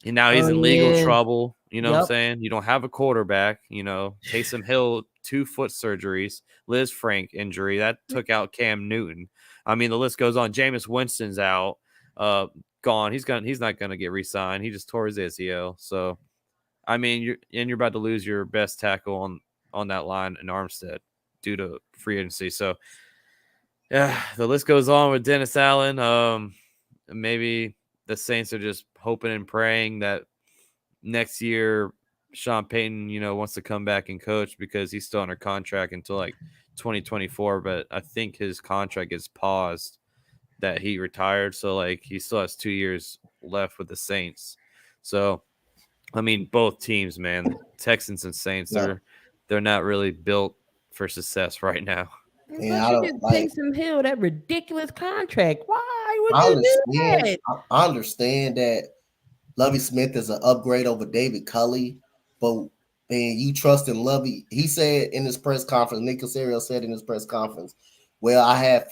now he's in legal trouble? You know what I'm saying? You don't have a quarterback. You know, Taysom Hill 2 foot surgeries, Liz Frank injury that took out Cam Newton. I mean, the list goes on. Jameis Winston's out, gone. He's not gonna get re-signed. He just tore his ACL. So, I mean, you're about to lose your best tackle on that line in Armstead due to free agency. So, yeah, the list goes on with Dennis Allen. Maybe the Saints are just hoping and praying that next year Sean Payton, you know, wants to come back and coach because he's still under contract until like 2024. But I think his contract is paused that he retired. So like he still has 2 years left with the Saints. So, I mean, both teams, man, Texans and Saints, they're not really built for success right now. Yeah, I don't like Taysom Hill that ridiculous contract. Why would they do that? I understand that Lovie Smith is an upgrade over David Culley, but man, you trust in Lovie. He said in his press conference, Nick Caserio said in his press conference, "Well, I have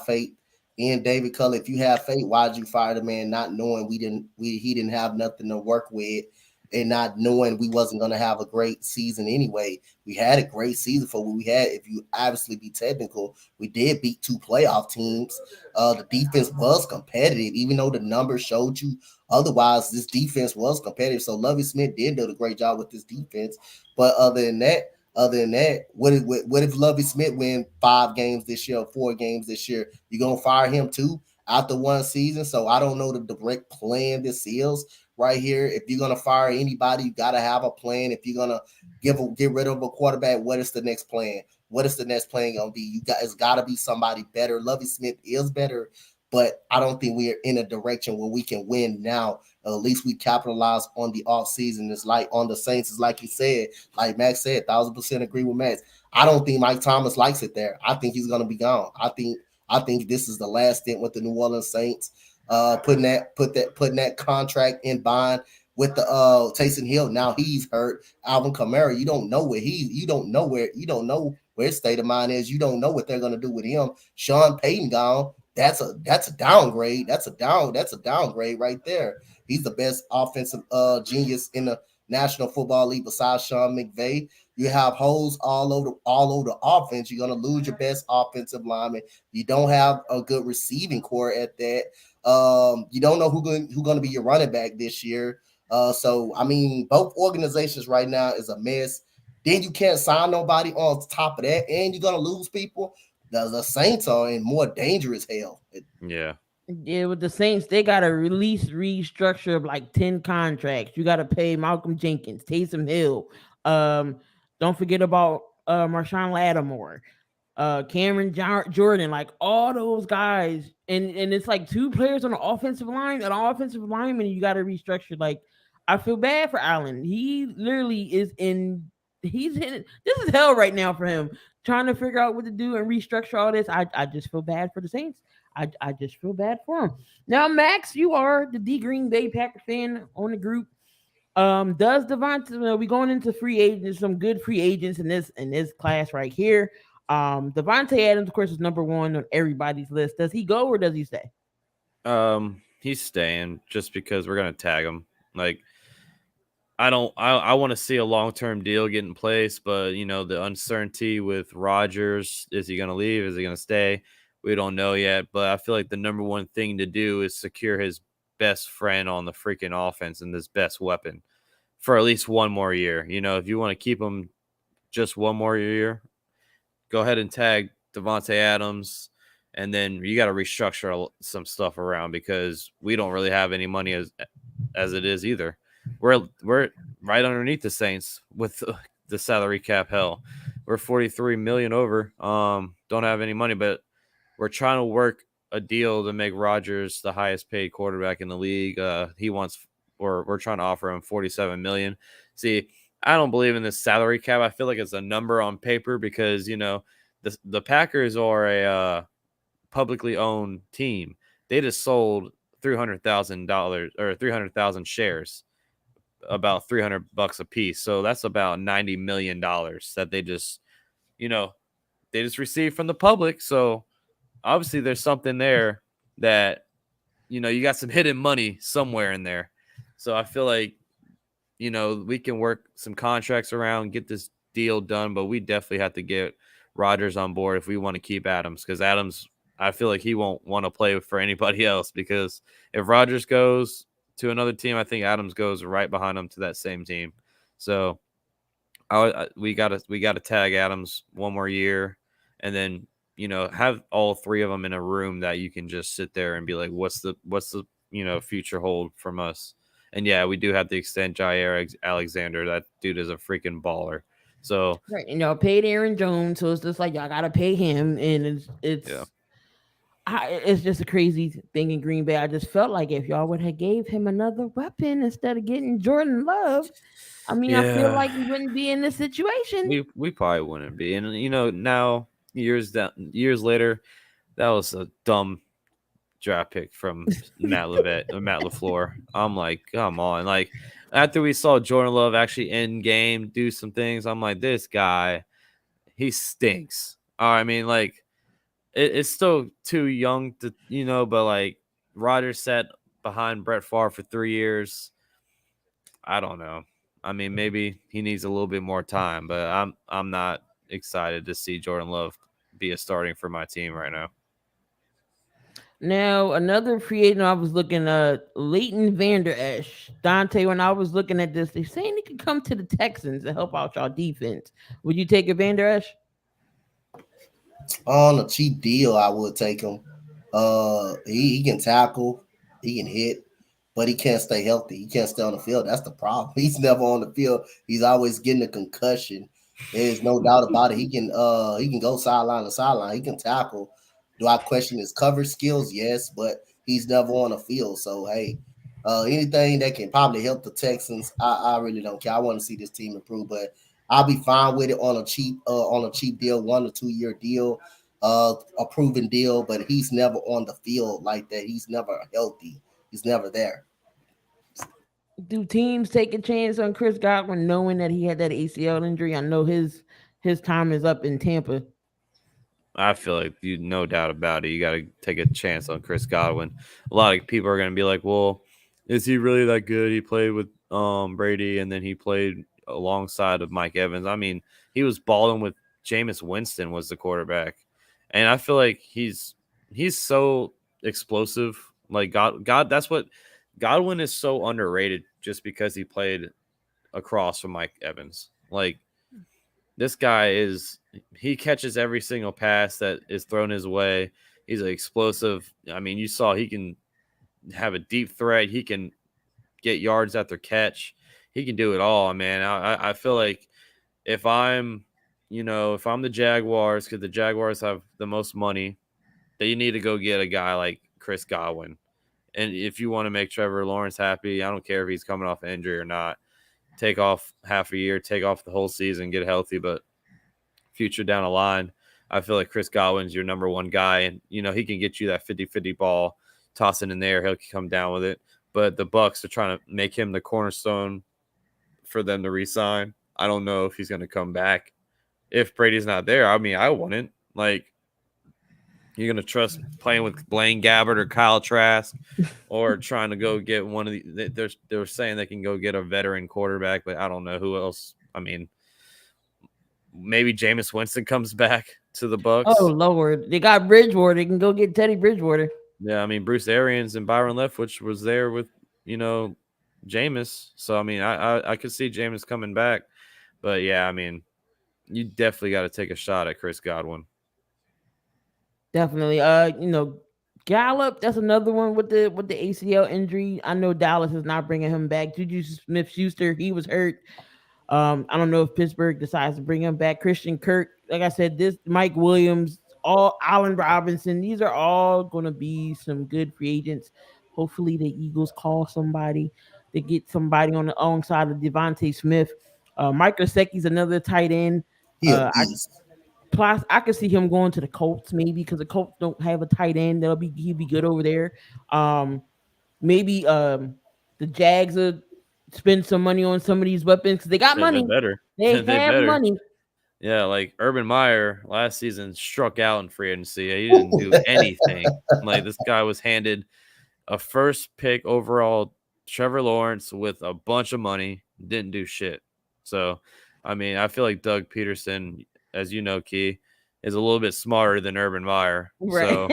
faith in David Culley. If you have faith, why'd you fire the man not knowing he didn't have nothing to work with?" And not knowing we wasn't going to have a great season anyway. We had a great season for what we had. If you obviously be technical, we did beat 2 playoff teams. The defense was competitive, even though the numbers showed you otherwise. This defense was competitive. So Lovie Smith did do a great job with this defense. But other than that, what if Lovie Smith win 5 games this year or 4 games this year? You gonna fire him too after one season? So I don't know the direct plan this is. Right here, if you're gonna fire anybody, you gotta have a plan. If you're gonna get rid of a quarterback, what is the next plan? What is the next plan gonna be? It's gotta be somebody better. Lovie Smith is better, but I don't think we are in a direction where we can win now. At least we capitalize on the off season. It's like on the Saints, is like he said, like Max said, 1,000% agree with Max. I don't think Mike Thomas likes it there. I think he's gonna be gone. I think I think this is the last stint with the New Orleans Saints. Putting that contract in bond with the Taysom Hill. Now he's hurt. Alvin Kamara, you don't know where his state of mind is. You don't know what they're gonna do with him. Sean Payton gone. That's a downgrade. That's a downgrade right there. He's the best offensive genius in the National Football League besides Sean McVay. You have holes all over the offense. You're gonna lose your best offensive lineman. You don't have a good receiving core at that. You don't know who's going to be your running back this year. So I mean, both organizations right now is a mess. Then you can't sign nobody on top of that, and you're gonna lose people. The Saints are in more dangerous hell. Yeah. Yeah, with the Saints, they got to restructure of like 10 contracts. You got to pay Malcolm Jenkins, Taysom Hill. Don't forget about Marshawn Lattimore, Cameron Jordan, like all those guys. And it's like 2 players on the offensive line, an offensive lineman, you got to restructure. Like, I feel bad for Allen. He literally is he's in, this is hell right now for him, trying to figure out what to do and restructure all this. I just feel bad for the Saints. I just feel bad for him. Now, Max, you are the D Green Bay Packer fan on the group. Does Devontae? We going into free agents, some good free agents in this class right here. Devontae Adams, of course, is number 1 on everybody's list. Does he go or does he stay? He's staying just because we're gonna tag him. Like, I want to see a long-term deal get in place, but the uncertainty with Rodgers, is he gonna leave? Is he gonna stay? We don't know yet, but I feel like the number one thing to do is secure his best friend on the freaking offense and this best weapon for at least one more year. If you want to keep him just one more year, go ahead and tag Devontae Adams, and then you got to restructure some stuff around because we don't really have any money as it is either. We're right underneath the Saints with the salary cap hell. We're 43 million over. Don't have any money, but we're trying to work a deal to make Rodgers the highest paid quarterback in the league. We're trying to offer him 47 million. See, I don't believe in this salary cap. I feel like it's a number on paper because, the Packers are a publicly owned team. They just sold $300,000 or 300,000 shares, about $300 a piece. So that's about $90 million that they just received from the public. So obviously there's something there that, you got some hidden money somewhere in there. So I feel like, we can work some contracts around, get this deal done, but we definitely have to get Rodgers on board if we want to keep Adams, because Adams, I feel like he won't want to play for anybody else, because if Rodgers goes to another team, I think Adams goes right behind him to that same team. So we got to tag Adams one more year, and then have all 3 of them in a room that you can just sit there and be like, what's the future hold from us? And yeah, we do have to extend Jair Alexander. That dude is a freaking baller. So right, paid Aaron Jones, so it's just like y'all gotta pay him, and it's just a crazy thing in Green Bay. I just felt like if y'all would have gave him another weapon instead of getting Jordan Love, I feel like we wouldn't be in this situation. We probably wouldn't be, and now years later, that was a dumb draft pick from Matt LaFleur. I'm like, come on. Like, after we saw Jordan Love actually in game do some things, I'm like, this guy, he stinks. I mean, like, it's still too young to, but like Rodgers sat behind Brett Favre for 3 years. I don't know. I mean, maybe he needs a little bit more time, but I'm not excited to see Jordan Love be a starting for my team right now. Now, another free agent I was looking at, Leighton Vander Esch. Dante, when I was looking at this, they're saying he could come to the Texans to help out y'all defense. Would you take a Vander Esch? On a cheap deal, I would take him. He can tackle, he can hit, but he can't stay healthy. He can't stay on the field. That's the problem. He's never on the field. He's always getting a concussion. There's no doubt about it. He can go sideline to sideline. He can tackle. Do I question his coverage skills? Yes, but he's never on the field. So hey, anything that can probably help the Texans, I really don't care. I want to see this team improve, but I'll be fine with it on a cheap deal, 1 or 2 year deal. a proven deal, but he's never on the field like that. He's never healthy. He's never there. Do teams take a chance on Chris Godwin knowing that he had that ACL injury? I know his time is up in Tampa. I feel like you, no doubt about it. You got to take a chance on Chris Godwin. A lot of people are going to be like, "Well, is he really that good? He played with Brady, and then he played alongside of Mike Evans. I mean, he was balling with Jameis Winston was the quarterback, and I feel like he's so explosive. Like God, that's what Godwin is so underrated just because he played across from Mike Evans. Like this guy he catches every single pass that is thrown his way. He's explosive. I mean, you saw he can have a deep threat. He can get yards after catch. He can do it all, man. I feel like if I'm the Jaguars, because the Jaguars have the most money, that you need to go get a guy like Chris Godwin. And if you want to make Trevor Lawrence happy, I don't care if he's coming off injury or not. Take off half a year, take off the whole season, get healthy. But future down the line, I feel like Chris Godwin's your number one guy. And, he can get you that 50-50 ball, toss it in there. He'll come down with it. But the Bucs are trying to make him the cornerstone for them to re-sign. I don't know if he's going to come back. If Brady's not there, I mean, I wouldn't. Like, you're going to trust playing with Blaine Gabbert or Kyle Trask or trying to go get one of the – they're saying they can go get a veteran quarterback, but I don't know who else. I mean, maybe Jameis Winston comes back to the Bucs. Oh, Lord. They got Bridgewater. They can go get Teddy Bridgewater. Yeah, I mean, Bruce Arians and Byron Leftwich was there with, Jameis. So, I mean, I could see Jameis coming back. But, yeah, I mean, you definitely got to take a shot at Chris Godwin. Definitely. Gallup, that's another one with the ACL injury. I know Dallas is not bringing him back. Juju Smith-Schuster, he was hurt. I don't know if Pittsburgh decides to bring him back. Christian Kirk, like I said, this Mike Williams, all Allen Robinson, these are all going to be some good free agents. Hopefully the Eagles call somebody to get somebody on the alongside of Devontae Smith. Mike Gesicki's another tight end. Plus, I could see him going to the Colts maybe because the Colts don't have a tight end. He'd be good over there. Maybe the Jags will spend some money on some of these weapons because they got money. Better. They have money. Yeah, like Urban Meyer last season struck out in free agency. He didn't do anything. Like this guy was handed a first pick overall Trevor Lawrence with a bunch of money, didn't do shit. So, I mean, I feel like Doug Peterson, as you know, Key, is a little bit smarter than Urban Meyer. Right. So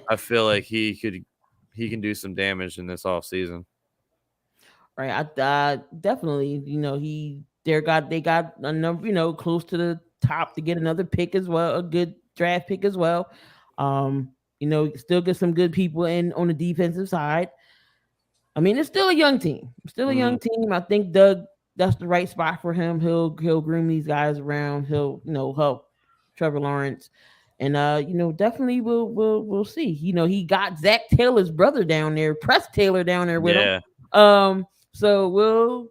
I feel like he can do some damage in this offseason. Right. I definitely, they got a number, close to the top to get another pick as well, a good draft pick as well. Still get some good people in on the defensive side. I mean, it's still a young team. Young team. I think Doug, that's the right spot for him. He'll groom these guys around. He'll, help Trevor Lawrence. And definitely we'll see. He got Zach Taylor's brother down there, Press Taylor down there with him. So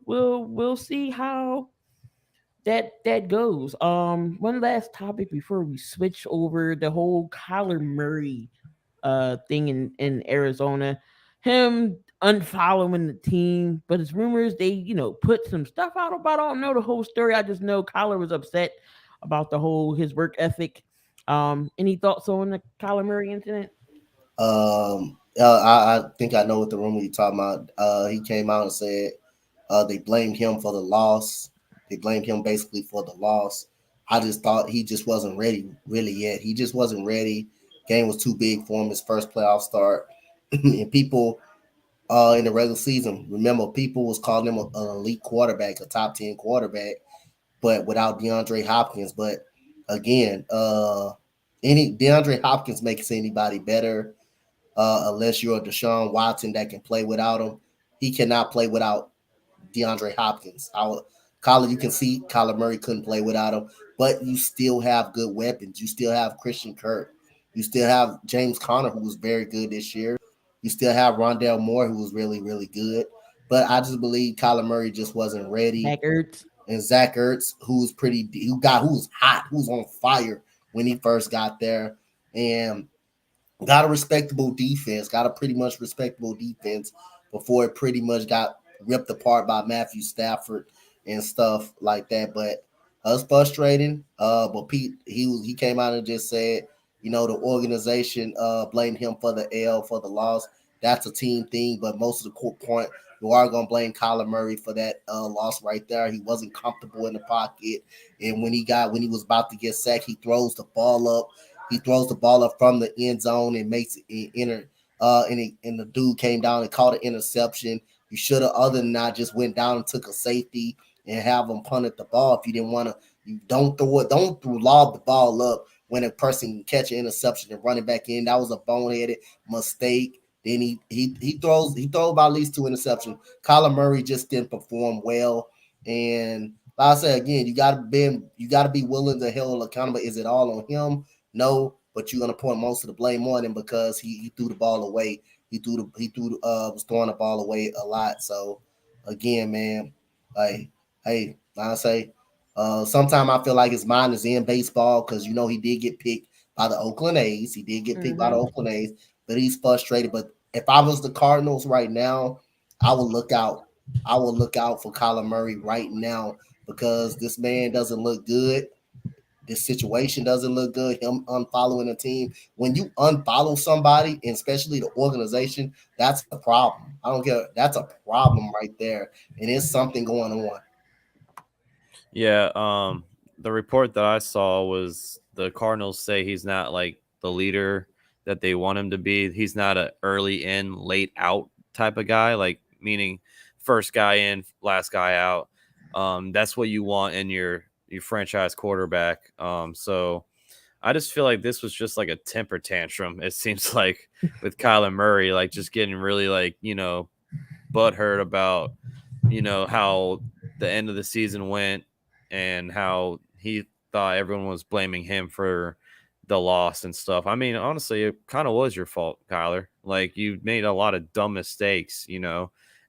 we'll see how that goes. One last topic before we switch over, the whole Kyler Murray thing in Arizona. Him unfollowing the team, but it's rumors they put some stuff out about. I don't know the whole story. I just know Kyler was upset about his work ethic. Any thoughts on the Kyler Murray incident? I think I know what the rumor you're talking about. He came out and said they blamed him for the loss. They blamed him basically for the loss. I just thought he just wasn't ready really yet. He just wasn't ready. Game was too big for him, his first playoff start. And people in the regular season, remember, people was calling him an elite quarterback, a top 10 quarterback, but without DeAndre Hopkins. But again, DeAndre Hopkins makes anybody better unless you're a Deshaun Watson that can play without him. He cannot play without DeAndre Hopkins. You can see Kyler Murray couldn't play without him, but you still have good weapons. You still have Christian Kirk. You still have James Conner, who was very good this year. You still have Rondale Moore, who was really, really good. But I just believe Kyler Murray just wasn't ready. Zach Ertz, who was hot, who was on fire when he first got there. and got a respectable defense, got a pretty much respectable defense before it pretty much got ripped apart by Matthew Stafford and stuff like that. But it's frustrating. But Pete, he came out and just said, the organization blamed him for the L, for the loss. That's a team thing, but most of the core point, you are gonna blame Kyler Murray for that loss right there. He wasn't comfortable in the pocket, and when he was about to get sacked, he throws the ball up. He throws the ball up from the end zone and makes it enter. And the dude came down and caught an interception. You should have, other than that, just went down and took a safety and have them punted the ball. If you didn't want to, you don't throw it, lob the ball up when a person can catch an interception and run it back in. That was a boneheaded mistake. Then he throws about at least 2 interceptions. Kyler Murray just didn't perform well. And like I said again, you gotta be willing to hold accountable. Is it all on him? No, but you're gonna point most of the blame on him because he threw the ball away. Was throwing the ball away a lot. So again, man, like, hey, I say, sometimes I feel like his mind is in baseball because he did get picked by the Oakland A's. He did get picked by the Oakland A's, but he's frustrated. But if I was the Cardinals right now, I would look out. I will look out for Kyler Murray right now because this man doesn't look good. This situation doesn't look good. Him unfollowing a team. When you unfollow somebody, and especially the organization, that's a problem. I don't care. That's a problem right there. And there's something going on. Yeah. The report that I saw was the Cardinals say he's not like the leader that they want him to be. He's not an early in, late out type of guy, like meaning first guy in, last guy out. That's what you want in your franchise quarterback. So I just feel like this was just like a temper tantrum. It seems like with Kyler Murray, like just getting really like, butthurt about, how the end of the season went and how he thought everyone was blaming him for the loss and stuff. I mean, honestly, it kind of was your fault, Kyler. Like you made a lot of dumb mistakes,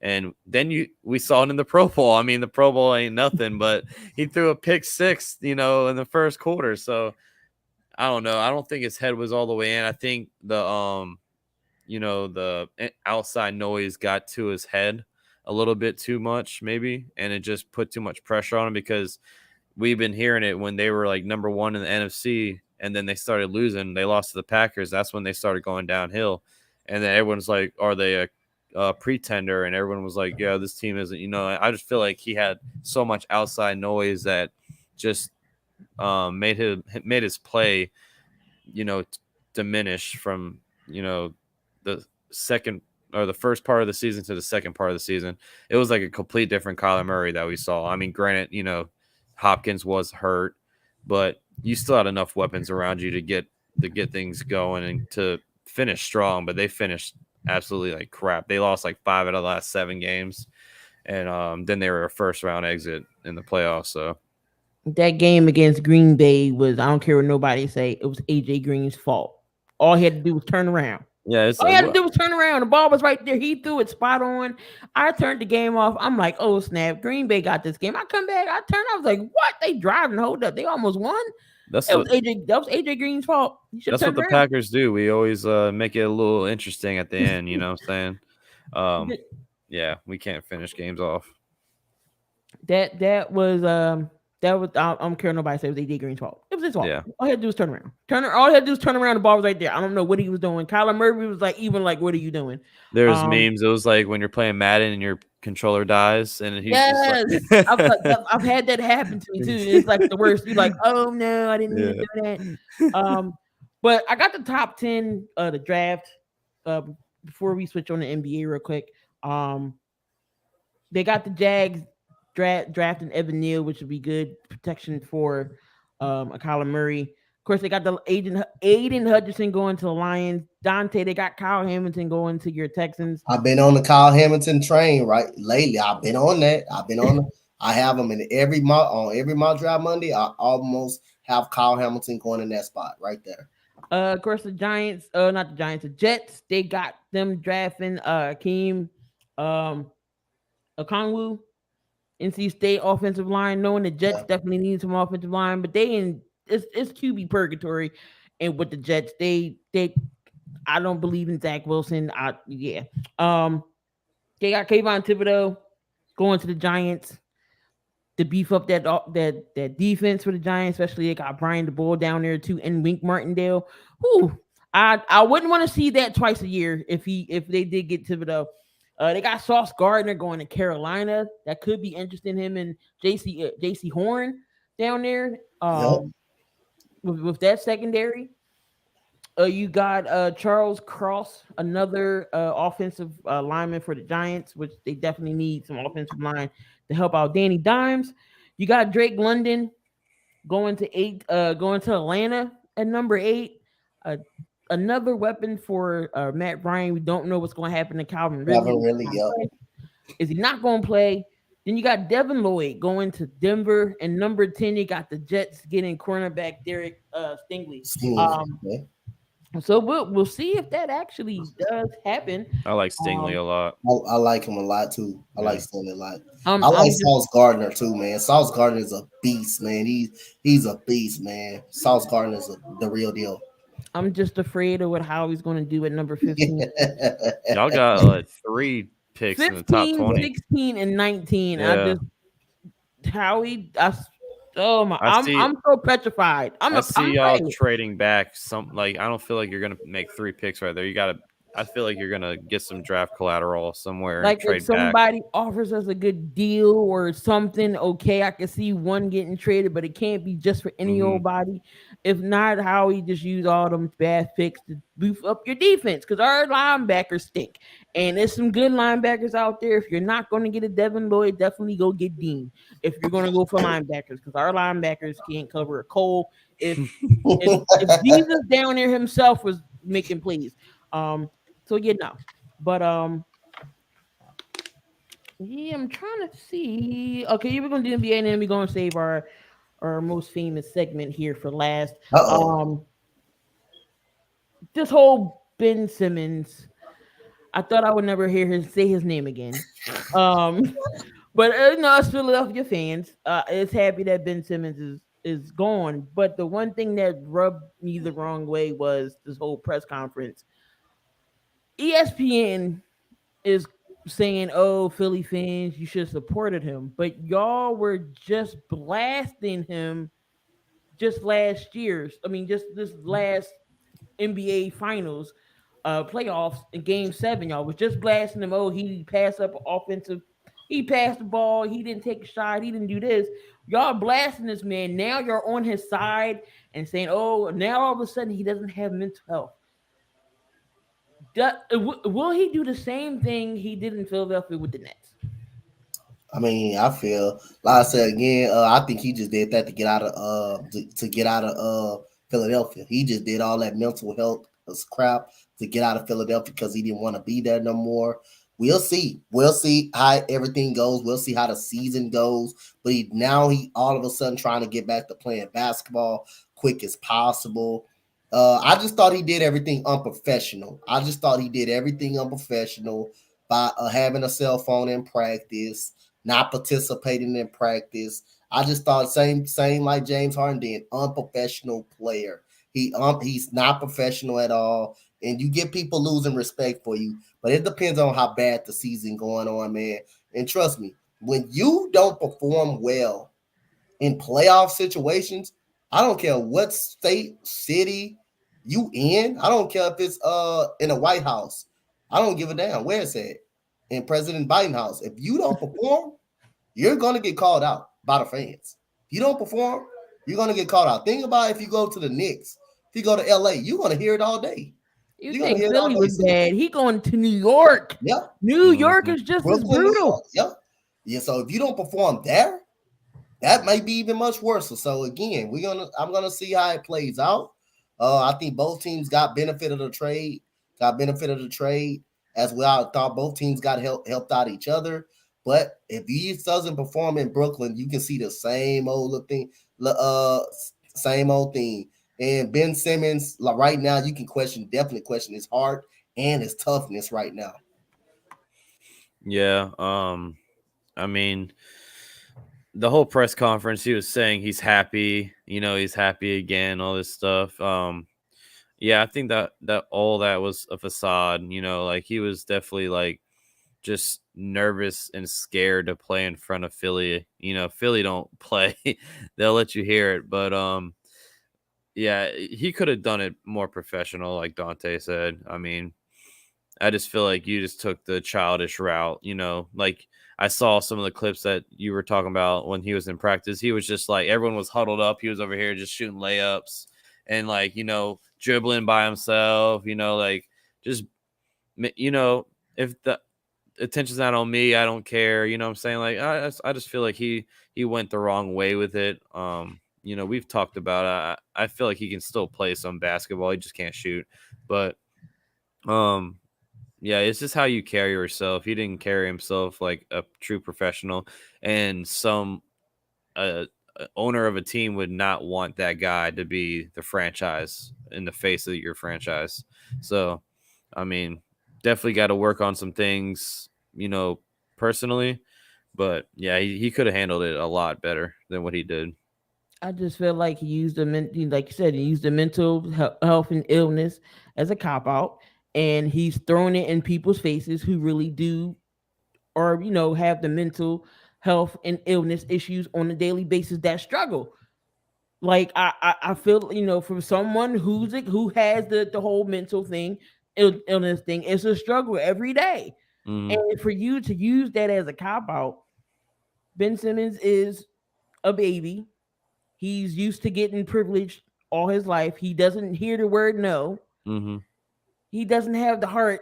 and then we saw it in the Pro Bowl. I mean, the Pro Bowl ain't nothing, but he threw a pick 6, in the first quarter. So I don't know. I don't think his head was all the way in. I think the the outside noise got to his head a little bit too much, maybe, and it just put too much pressure on him because we've been hearing it when they were like number 1 in the NFC, and then they started losing. They lost to the Packers. That's when they started going downhill, and then everyone's like, "Are they a pretender?" And everyone was like, "Yeah, this team isn't." I just feel like he had so much outside noise that just made his play, diminish from the second or the first part of the season to the second part of the season. It was like a complete different Kyler Murray that we saw. I mean, granted, Hopkins was hurt, but you still had enough weapons around you to get things going and to finish strong. But they finished absolutely like crap. They lost like 5 out of the last 7 games, and then they were a first round exit in the playoffs. So that game against Green Bay was, I don't care what nobody say, it was AJ Green's fault. All he had to do was turn around. Yeah, all he had to do was turn around. The ball was right there. He threw it spot on. I turned the game off. I'm like, oh snap! Green Bay got this game. I come back. I was like, what? They driving, hold up. They almost won. That was AJ Green's fault. That's what the Packers do. We always make it a little interesting at the end. You know what I'm saying? Yeah, we can't finish games off. That was I don't care what nobody says it was AJ Green's fault. It was his fault. Yeah. All he had to do was turn around. All he had to do was turn around. The ball was right there. I don't know what he was doing. Kyler Murray was like, what are you doing? There's memes. It was like when you're playing Madden and your controller dies, and he's just like... I've had that happen to me too. It's like the worst. You're like, oh no, I didn't mean to do that. But I got the top 10 the draft. Before we switch on the NBA real quick, they got the Jags drafting Evan Neal, which would be good protection for Kyler Murray. Of course, they got the Aiden Hutchinson going to the Lions. Donte, they got Kyle Hamilton going to your Texans. I've been on the Kyle Hamilton train lately. I've been on that. I have them in every mock draft Monday. I almost have Kyle Hamilton going in that spot right there. Of course, the Giants, not the Giants, the Jets, they got them drafting Akeem Okongwu. NC State offensive line, knowing the Jets definitely need some offensive line, but it's QB purgatory. And with the Jets, they I don't believe in Zach Wilson. They got Kayvon Thibodeau going to the Giants to beef up that defense for the Giants, especially they got Bryan DeBoer down there too, and Wink Martindale. Whew, I wouldn't want to see that twice a year if they did get Thibodeau. They got Sauce Gardner going to Carolina. That could be interesting. Him and JC Horn down there. With that secondary. You got Charles Cross, another offensive lineman for the Giants, which they definitely need some offensive line to help out Danny Dimes. You got Drake London going to Atlanta at number 8. Another weapon for Matt Bryan. We don't know what's going to happen to Calvin Ridley. Is he not going to play? Then you got Devin Lloyd going to Denver, and number 10 you got the Jets getting cornerback Derek Stingley. So we'll see if that actually does happen. I like Stingley a lot. I like him a lot too. I like Stingley a lot. I like Sauce Gardner too, man. Sauce Gardner is a beast, man. He's a beast, man. Sauce Gardner is the real deal. I'm just afraid of what Howie's going to do at number 15. Y'all got 3 picks 15, in the top 20. 16, and 19. Yeah. I'm so petrified. I see y'all trading back I don't feel like you're gonna make 3 picks right there. I feel like you're gonna get some draft collateral somewhere. Like if somebody offers us a good deal or something, okay, I can see one getting traded, but it can't be just for any old body. If not, Howie just use all them bad picks to boost up your defense because our linebackers stink. And there's some good linebackers out there. If you're not going to get a Devin Lloyd, definitely go get Dean. If you're going to go for linebackers, because our linebackers can't cover a Cole. If Jesus down there himself was making plays. But I'm trying to see. Okay, we're going to do NBA, and then we're going to save our most famous segment here for last. This whole Ben Simmons. I thought I would never hear say his name again. But us Philadelphia fans, is happy that Ben Simmons is gone. But the one thing that rubbed me the wrong way was this whole press conference. ESPN is saying, "Oh, Philly fans, you should have supported him," but y'all were just blasting him just last year's. I mean, just this last NBA Finals. Playoffs in Game 7, y'all was just blasting him. Oh, he passed up offensive. He passed the ball. He didn't take a shot. He didn't do this. Y'all blasting this man. Now you're on his side and saying, "Oh, now all of a sudden he doesn't have mental health." Will he do the same thing he did in Philadelphia with the Nets? I mean, I feel like I said again. I think he just did that to get out of Philadelphia. He just did all that mental health crap to get out of Philadelphia because he didn't want to be there no more. We'll see. We'll see how everything goes. We'll see how the season goes. But he all of a sudden trying to get back to playing basketball quick as possible. I just thought he did everything unprofessional. By having a cell phone in practice, not participating in practice. I just thought same like James Harden did, unprofessional player. He's not professional at all, and you get people losing respect for you. But it depends on how bad the season going on, man. And trust me, when you don't perform well in playoff situations, I don't care what state, city you in. I don't care if it's in the White House. I don't give a damn where it's at. In President Biden's house, if you don't perform, you're gonna get called out by the fans. If you don't perform, you're gonna get called out. Think about if you go to the Knicks, if you go to LA, you're gonna hear it all day. You think Philly was bad? He going to New York. Yeah, New York is just as brutal. Yeah. So if you don't perform there, that might be even much worse. So again, I'm gonna see how it plays out. I think both teams got benefit of the trade. As well. I thought both teams got helped out each other. But if he doesn't perform in Brooklyn, you can see the same old thing. And Ben Simmons, like right now, you can definitely question his heart and his toughness right now. Yeah. I mean, the whole press conference, he was saying he's happy. He's happy again, all this stuff. Yeah, I think that all that was a facade. You know, like he was definitely like just nervous and scared to play in front of Philly. You know, Philly don't play; they'll let you hear it. But yeah, he could have done it more professional, like Dante said. I mean, I just feel like you just took the childish route. You know, like I saw some of the clips that you were talking about when he was in practice. He was just like everyone was huddled up. He was over here just shooting layups and like dribbling by himself. Like just if the attention's not on me, I don't care. You know what I'm saying? Like I just feel like he went the wrong way with it. We've talked about I feel like he can still play some basketball. He just can't shoot. But yeah, it's just how you carry yourself. He didn't carry himself like a true professional, and some owner of a team would not want that guy to be the franchise in the face of your franchise. So, I mean, definitely got to work on some things, personally. But yeah, he could have handled it a lot better than what he did. I just feel like he used like you said, he used the mental health and illness as a cop out, and he's throwing it in people's faces who really do, or have the mental health and illness issues on a daily basis that struggle. Like I feel from someone who has the whole mental thing, illness thing, it's a struggle every day, and for you to use that as a cop out, Ben Simmons is a baby. He's used to getting privileged all his life. He doesn't hear the word no. Mm-hmm. He doesn't have the heart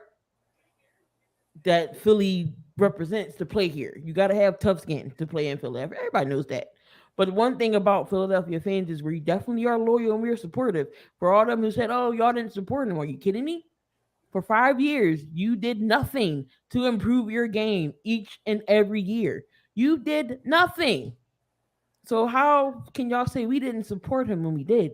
that Philly represents to play here. You got to have tough skin to play in Philadelphia. Everybody knows that. But one thing about Philadelphia fans is we definitely are loyal and we're supportive. For all of them who said, "Oh, y'all didn't support him," are you kidding me? For 5 years, you did nothing to improve your game each and every year. You did nothing. So how can y'all say we didn't support him when we did?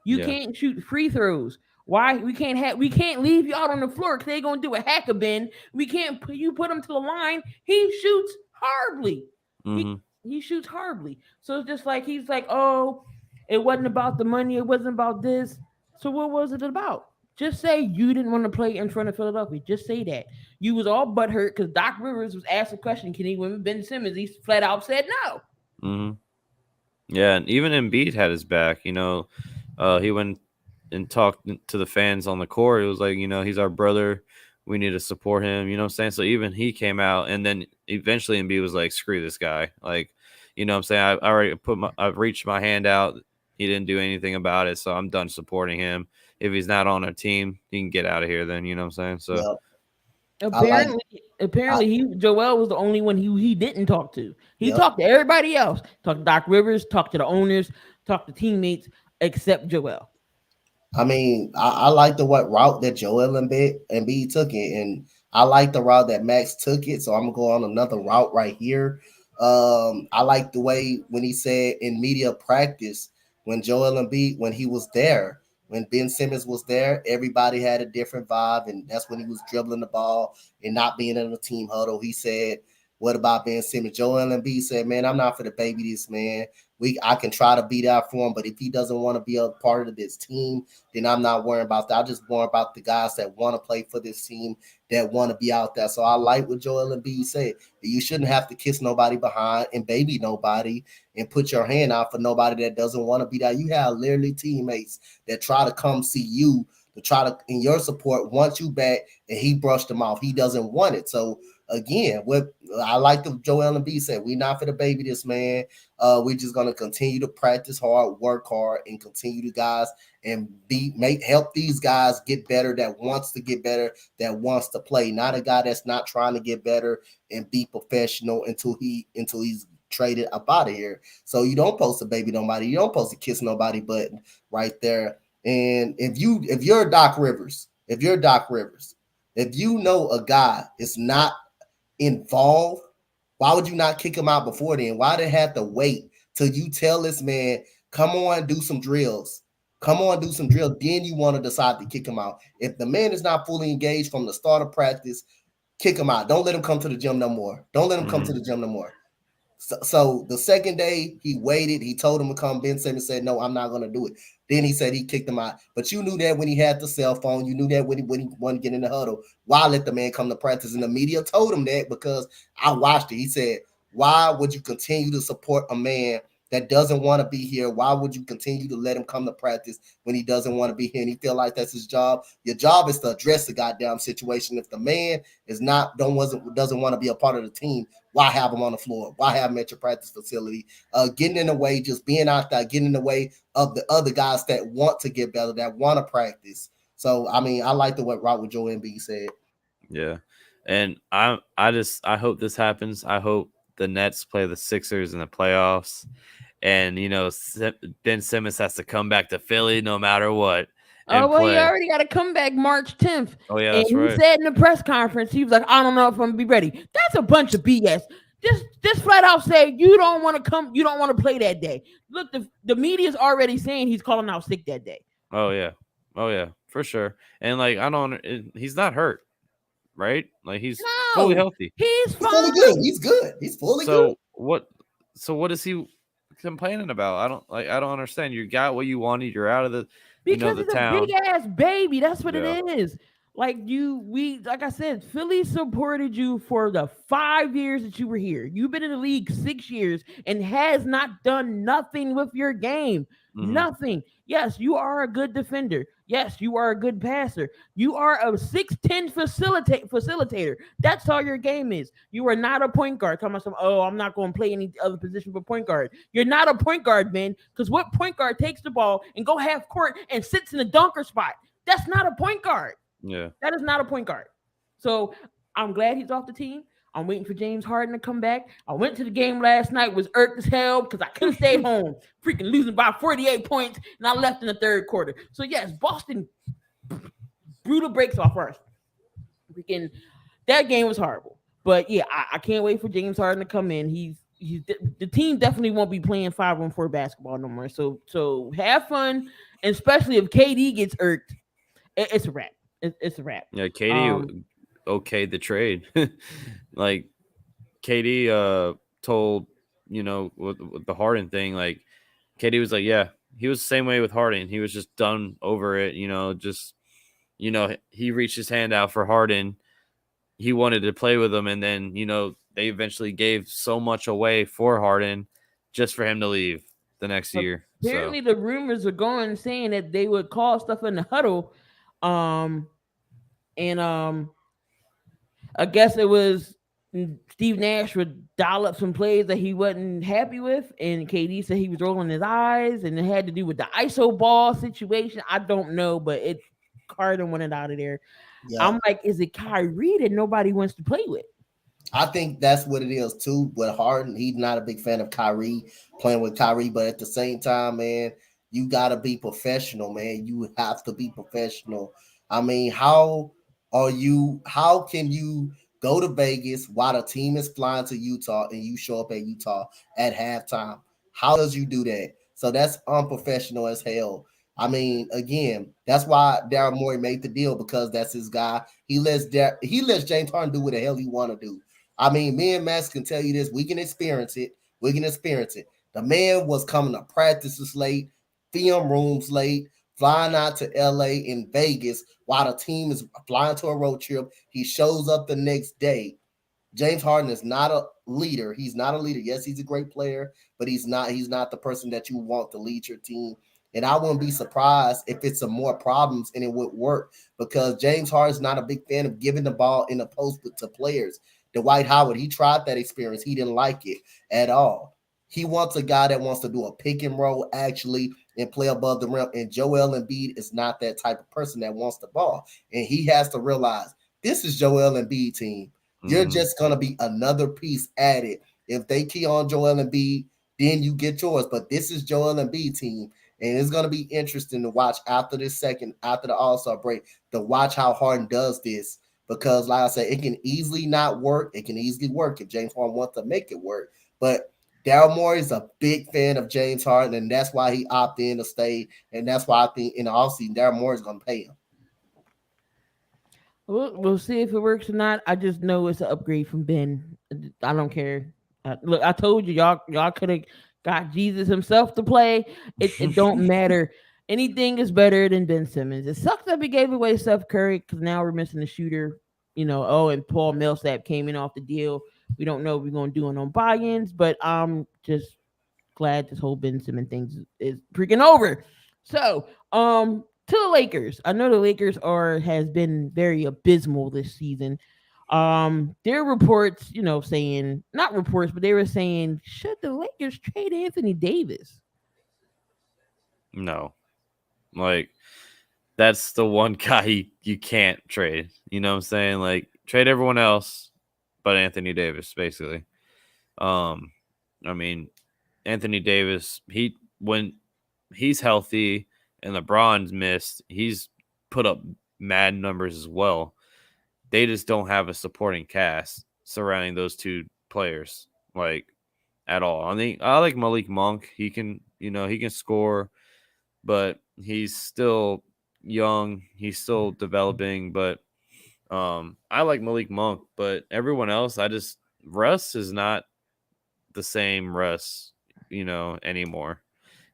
You can't shoot free throws. Why we can't leave you out on the floor because they're gonna do a hack a bend. We can't put him to the line. He shoots horribly. Mm-hmm. He shoots horribly. So it's just like he's like, oh, it wasn't about the money. It wasn't about this. So what was it about? Just say you didn't want to play in front of Philadelphia. Just say that. You was all butthurt because Doc Rivers was asked a question, can he win with Ben Simmons? He flat out said no. Mm-hmm. Yeah, and even Embiid had his back. He went and talked to the fans on the court. It was like, he's our brother. We need to support him. You know what I'm saying? So even he came out, and then eventually Embiid was like, screw this guy. Like, you know what I'm saying? I've reached my hand out. He didn't do anything about it, so I'm done supporting him. If he's not on our team, he can get out of here then, you know what I'm saying? So apparently Joel was the only one he didn't talk to. He talked to everybody else. Talked to Doc Rivers, talked to the owners, talked to teammates, except Joel. I mean, I like the route that Joel Embiid took it, and I like the route that Max took it. So I'm gonna go on another route right here. I like the way when he said in media practice when Joel Embiid, when he was there, when Ben Simmons was there, everybody had a different vibe, and that's when he was dribbling the ball and not being in a team huddle. He said, "What about Ben Simmons?" Joel Embiid said, "Man, I'm not for the baby this man. I can try to beat out for him, but if he doesn't want to be a part of this team, then I'm not worrying about that. I just worry about the guys that want to play for this team, that want to be out there." So I like what Joel Embiid said. You shouldn't have to kiss nobody behind and baby nobody and put your hand out for nobody that doesn't want to be there. You have literally teammates that try to come see you to try to, in your support, want you back, and he brushed them off. He doesn't want it. So again, what I like the Joel Embiid said, we're not for the baby this man. We're just gonna continue to practice hard, work hard, and continue to guys and help these guys get better, that wants to get better, that wants to play. Not a guy that's not trying to get better and be professional until he's traded up out of here. So you don't post a baby nobody, you don't post a kiss nobody button right there. And if you're Doc Rivers, if you know a guy is not involved, why would you not kick him out before then? Why did they have to wait till you tell this man, come on, do some drills? Then you want to decide to kick him out. If the man is not fully engaged from the start of practice, kick him out. Don't let him come to the gym no more. So the second day he waited, he told him to come. Ben Simmons said, "No, I'm not going to do it." Then he said he kicked him out. But you knew that when he had the cell phone. You knew that when he wanted to get in the huddle. Why let the man come to practice? And the media told him that because I watched it. He said, why would you continue to support a man that doesn't want to be here? Why would you continue to let him come to practice when he doesn't want to be here and he feel like that's his job? Your job is to address the goddamn situation. If the man doesn't want to be a part of the team, why have him on the floor? Why have him at your practice facility? Getting in the way, just being out there, getting in the way of the other guys that want to get better, that want to practice. So, I mean, I like the what Route with Joe Embiid said. Yeah. And I hope this happens. I hope the Nets play the Sixers in the playoffs. And, Ben Simmons has to come back to Philly no matter what. Oh, well, he already got to come back March 10th. Oh, yeah, that's right. He said in the press conference, he was like, I don't know if I'm going to be ready. That's a bunch of BS. Just flat out say you don't want to come. You don't want to play that day. Look, the media's already saying he's calling out sick that day. Oh, yeah, for sure. And, he's not hurt, right? Like, he's fully healthy. He's fine. Fully good. He's good. He's fully good. So what is he complaining about? I don't understand. You got what you wanted. You're out of the because the it's town. a big ass baby. That's what it is. Like like I said, Philly supported you for the 5 years that you were here. You've been in the league 6 years and has not done nothing with your game. Mm-hmm. Nothing. Yes, you are a good defender. Yes, you are a good passer. You are a 6'10" facilitator. That's all your game is. You are not a point guard. Talking about I'm not going to play any other position but point guard. You're not a point guard, man, because what point guard takes the ball and go half court and sits in the dunker spot? That's not a point guard. Yeah. That is not a point guard. So I'm glad he's off the team. I'm waiting for James Harden to come back. I went to the game last night, was irked as hell because I couldn't stay home. Freaking losing by 48 points, and I left in the third quarter. So, yes, Boston brutal breaks off first. Freaking that game was horrible. But, yeah, I can't wait for James Harden to come in. The team definitely won't be playing 5-on-4 basketball no more. So have fun, and especially if KD gets irked, it's a wrap. It's a wrap. Yeah, KD okayed the trade. Like KD told, with the Harden thing, like KD was like, yeah, he was the same way with Harden. He was just done over it, he reached his hand out for Harden. He wanted to play with him, and then, they eventually gave so much away for Harden just for him to leave the next year. Apparently the rumors are going saying that they would call stuff in the huddle. I guess it was Steve Nash would dial up some plays that he wasn't happy with, and KD said he was rolling his eyes, and it had to do with the ISO ball situation. I don't know, but Harden wanted out of there. Yeah. I'm like, is it Kyrie that nobody wants to play with? I think that's what it is too. With Harden, he's not a big fan of Kyrie playing with Kyrie, but at the same time, man, you gotta be professional, man. You have to be professional. I mean, how can you go to Vegas while the team is flying to Utah and you show up at Utah at halftime? How does you do that? So that's unprofessional as hell. I mean, again, that's why Daryl Morey made the deal, because that's his guy. He lets James Harden do what the hell he want to do. I mean, me and Max can tell you this. We can experience it. The man was coming to practices late, film rooms late, flying out to LA and Vegas while the team is flying to a road trip. He shows up the next day. James Harden is not a leader. He's not a leader. Yes, he's a great player, but he's not the person that you want to lead your team. And I wouldn't be surprised if it's some more problems and it would work, because James Harden's not a big fan of giving the ball in the post to players. Dwight Howard, he tried that experience. He didn't like it at all. He wants a guy that wants to do a pick and roll actually and play above the rim. And Joel Embiid is not that type of person that wants the ball. And he has to realize this is Joel Embiid team. Mm-hmm. You're just going to be another piece added. If they key on Joel Embiid, then you get yours. But this is Joel Embiid team. And it's going to be interesting to watch after the All-Star break, to watch how Harden does this. Because, like I said, it can easily not work. It can easily work if James Harden wants to make it work. But Daryl Morey is a big fan of James Harden, and that's why he opted in to stay. And that's why I think in the offseason, Daryl Morey is going to pay him. We'll see if it works or not. I just know it's an upgrade from Ben. I don't care. Look, I told you, y'all could have got Jesus himself to play. It don't matter. Anything is better than Ben Simmons. It sucks that we gave away Steph Curry because now we're missing the shooter. And Paul Millsap came in off the deal. We don't know what we're going to do on buy-ins, but I'm just glad this whole Ben Simmons thing is freaking over. So, to the Lakers. I know the Lakers has been very abysmal this season. There are reports, saying not reports, but they were saying should the Lakers trade Anthony Davis? No, like that's the one guy you can't trade. You know what I'm saying? Like trade everyone else, but Anthony Davis, basically. I mean, Anthony Davis, when he's healthy and LeBron's missed, he's put up mad numbers as well. They just don't have a supporting cast surrounding those two players, like at all. I think I like Malik Monk. He can score, but he's still young. He's still developing, but I like Malik Monk, but everyone else, Russ is not the same Russ, anymore.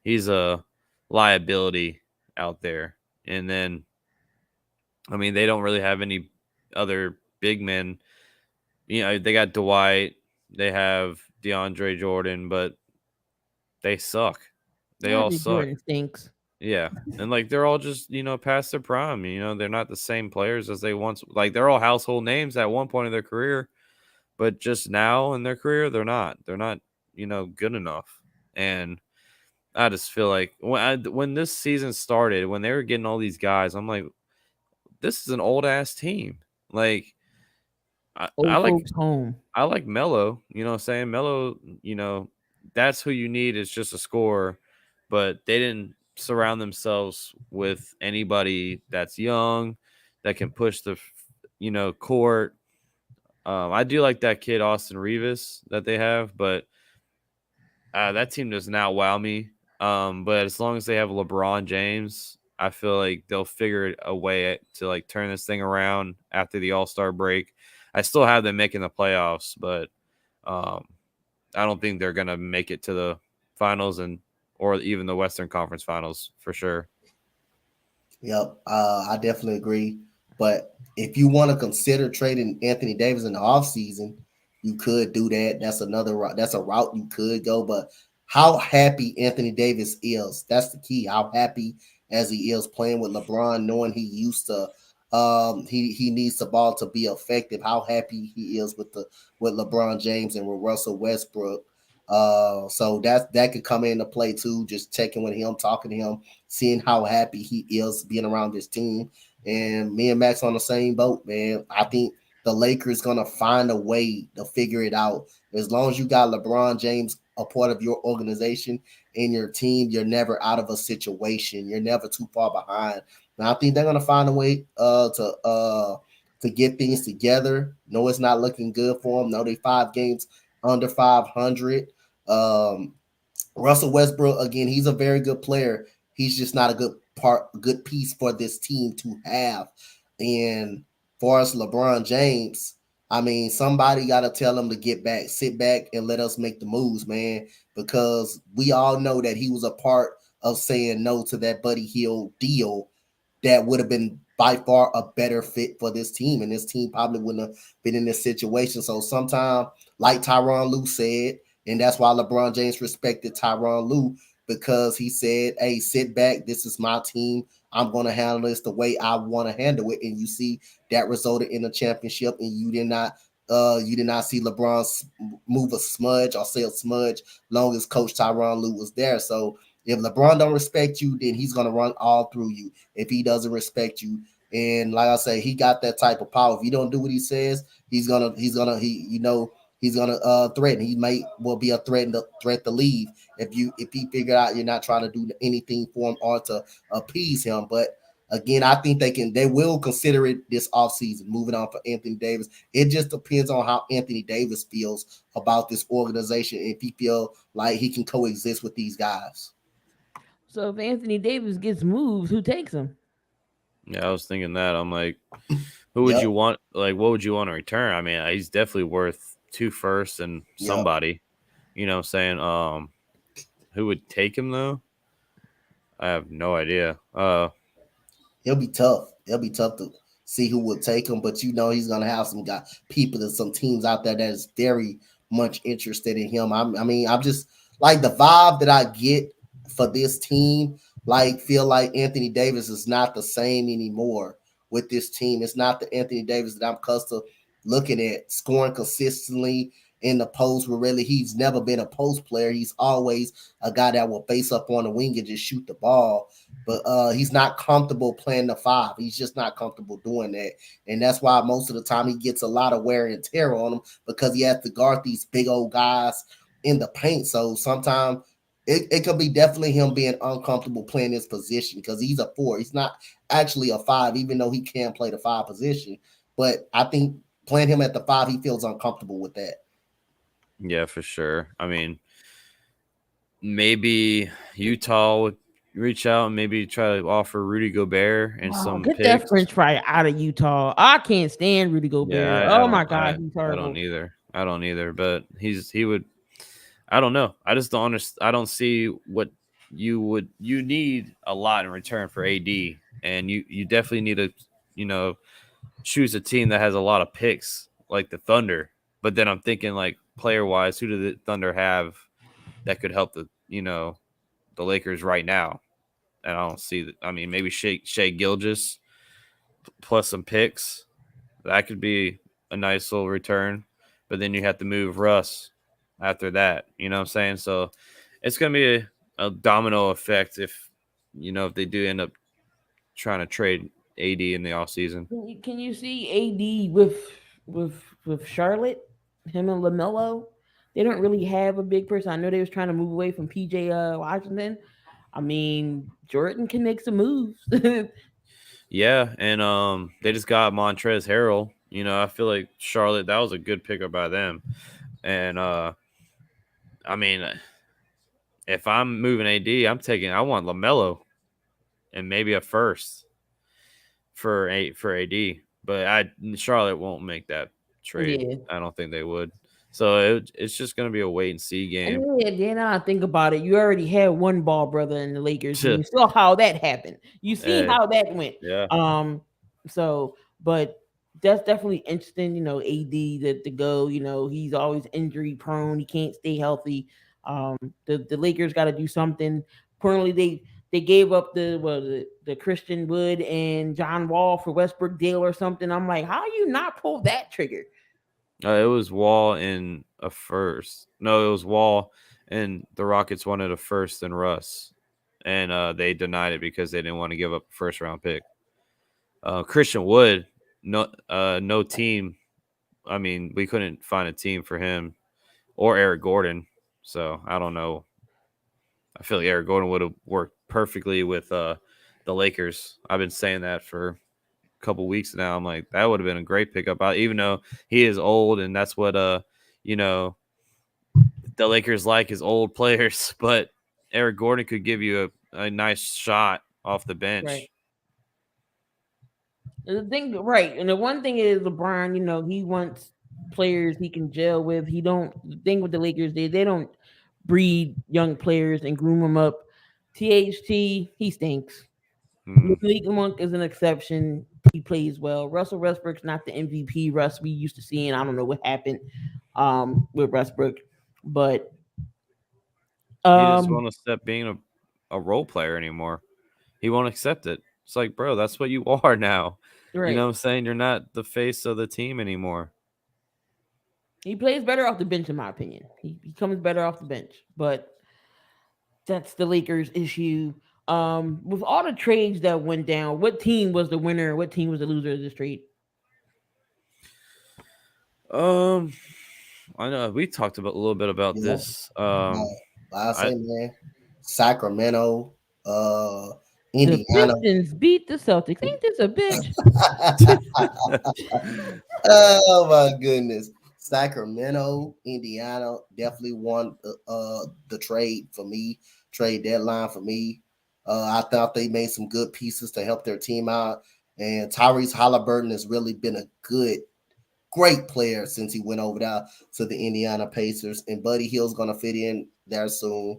He's a liability out there. And then, I mean, they don't really have any other big men. They got Dwight, they have DeAndre Jordan, but they suck. They all suck. Jordan stinks. Yeah. And like they're all just, past their prime. They're not the same players as they once, like they're all household names at one point in their career, but just now in their career, they're not. They're not, good enough. And I just feel like when this season started, when they were getting all these guys, I'm like, this is an old ass team. Like I like home. I like Melo, what I'm saying? Melo, that's who you need is just a scorer, but they didn't surround themselves with anybody that's young that can push the court. I do like that kid Austin Reeves that they have, but that team does not wow me. But as long as they have LeBron James, I feel like they'll figure a way to like turn this thing around after the All-Star break. I still have them making the playoffs, but I don't think they're gonna make it to the finals or even the Western Conference Finals for sure. Yep, I definitely agree. But if you want to consider trading Anthony Davis in the offseason, you could do that. That's a route you could go. But how happy Anthony Davis is, that's the key. How happy as he is playing with LeBron, knowing he used to he needs the ball to be effective. How happy he is with LeBron James and with Russell Westbrook. So that could come into play too. Just checking with him, talking to him, seeing how happy he is being around this team. And me and Max on the same boat, man. I think the Lakers gonna find a way to figure it out. As long as you got LeBron James a part of your organization and your team, you're never out of a situation. You're never too far behind. And I think they're gonna find a way to get things together. No, it's not looking good for them. No, they 5 games under 500. Russell Westbrook, again, he's a very good player. He's just not a good piece for this team to have. And for us, LeBron James, I mean, somebody got to tell him to get back, sit back, and let us make the moves, man, because we all know that he was a part of saying no to that Buddy Hield deal that would have been by far a better fit for this team. And this team probably wouldn't have been in this situation. So sometimes, like Tyronn Lue said, and that's why LeBron James respected Tyronn Lue, because he said, hey, sit back. This is my team. I'm going to handle this the way I want to handle it. And you see that resulted in a championship, and you did not see LeBron move a smudge or say a smudge long as Coach Tyronn Lue was there. So if LeBron don't respect you, then he's going to run all through you. If he doesn't respect you, and like I say, he got that type of power. If you don't do what he says, he's gonna threaten. He will be a threat to leave if he figure out you're not trying to do anything for him or to appease him. But again, I think they will consider it this offseason, moving on for Anthony Davis. It just depends on how Anthony Davis feels about this organization, if he feel like he can coexist with these guys. So if Anthony Davis gets moved, who takes him? Yeah, I was thinking that. I'm like, who would you want? Like, what would you want to return? I mean, he's definitely worth 2 firsts and somebody. You know what I'm saying? Who would take him, though? I have no idea. He'll be tough. It'll be tough to see who will take him, but he's gonna have some people and some teams out there that is very much interested in him. I'm just like the vibe that I get for this team. Like, feel like Anthony Davis is not the same anymore with this team. It's not the Anthony Davis that I'm accustomed to looking at, scoring consistently in the post, where really he's never been a post player. He's always a guy that will face up on the wing and just shoot the ball. But he's not comfortable playing the 5. He's just not comfortable doing that. And that's why most of the time he gets a lot of wear and tear on him, because he has to guard these big old guys in the paint. So sometimes it could be definitely him being uncomfortable playing his position, because he's a 4. He's not actually a 5, even though he can play the 5 position. But I think playing him at the 5, he feels uncomfortable with that. Yeah, for sure. I mean, maybe Utah would reach out and maybe try to offer Rudy Gobert and some get picks. that French fry out of Utah. I can't stand Rudy Gobert. Yeah, my God, he's terrible. I don't either. But he would. I don't know. I just don't understand. I don't see what you need a lot in return for AD, and you definitely need to choose a team that has a lot of picks like the Thunder. But then I'm thinking, like, player wise, who do the Thunder have that could help the Lakers right now? And I don't see that. I mean, maybe Shea Gilgeous plus some picks. That could be a nice little return. But then you have to move Russ after that. You know what I'm saying? So it's going to be a domino effect if they do end up trying to trade AD in the offseason. Can you see AD with Charlotte, him and LaMelo? They don't really have a big person. I know they was trying to move away from PJ Washington. I mean, Jordan can make some moves. Yeah, and they just got Montrezl Harrell. I feel like Charlotte, that was a good pickup by them. And I mean, if I'm moving AD, I want LaMelo and maybe a first for AD. But Charlotte won't make that trade. Yeah. I don't think they would. So it's just going to be a wait and see game. Yeah, now I think about it. You already had one ball brother in the Lakers. You saw how that happened. You see how that went. Yeah. So, but that's definitely interesting. AD to go. He's always injury prone. He can't stay healthy. The Lakers got to do something. Currently, they gave up the Christian Wood and John Wall for Westbrook Deal or something. I'm like, how you not pull that trigger? It was Wall in a first. No, it was Wall, and the Rockets wanted a first and Russ, and they denied it because they didn't want to give up a first-round pick. Christian Wood, no team. I mean, we couldn't find a team for him or Eric Gordon, so I don't know. I feel like Eric Gordon would have worked perfectly with the Lakers. I've been saying that for couple weeks now. I'm like, that would have been a great pickup, even though he is old, and that's what the Lakers like is old players. But Eric Gordon could give you a nice shot off the bench. Right. The thing, right, and the one thing is LeBron. He wants players he can gel with. The thing with the Lakers, they don't breed young players and groom them up. THT, he stinks. Malik Monk is an exception. He plays well. Russell Westbrook's not the MVP Russ we used to see, and I don't know what happened with Westbrook, but he just won't accept being a role player anymore. He won't accept it. It's like, bro, that's what you are now. Right. You know what I'm saying? You're not the face of the team anymore. He plays better off the bench, in my opinion. He comes better off the bench, but that's the Lakers' issue. With all the trades that went down, what team was the winner? What team was the loser of this trade? I know we talked a little bit about this. Man, Sacramento, Indiana. The Pistons beat the Celtics. Ain't this a bitch? Oh my goodness. Sacramento, Indiana definitely won the trade deadline for me. I thought they made some good pieces to help their team out. And Tyrese Halliburton has really been a great player since he went over there to the Indiana Pacers. And Buddy Hield's going to fit in there soon.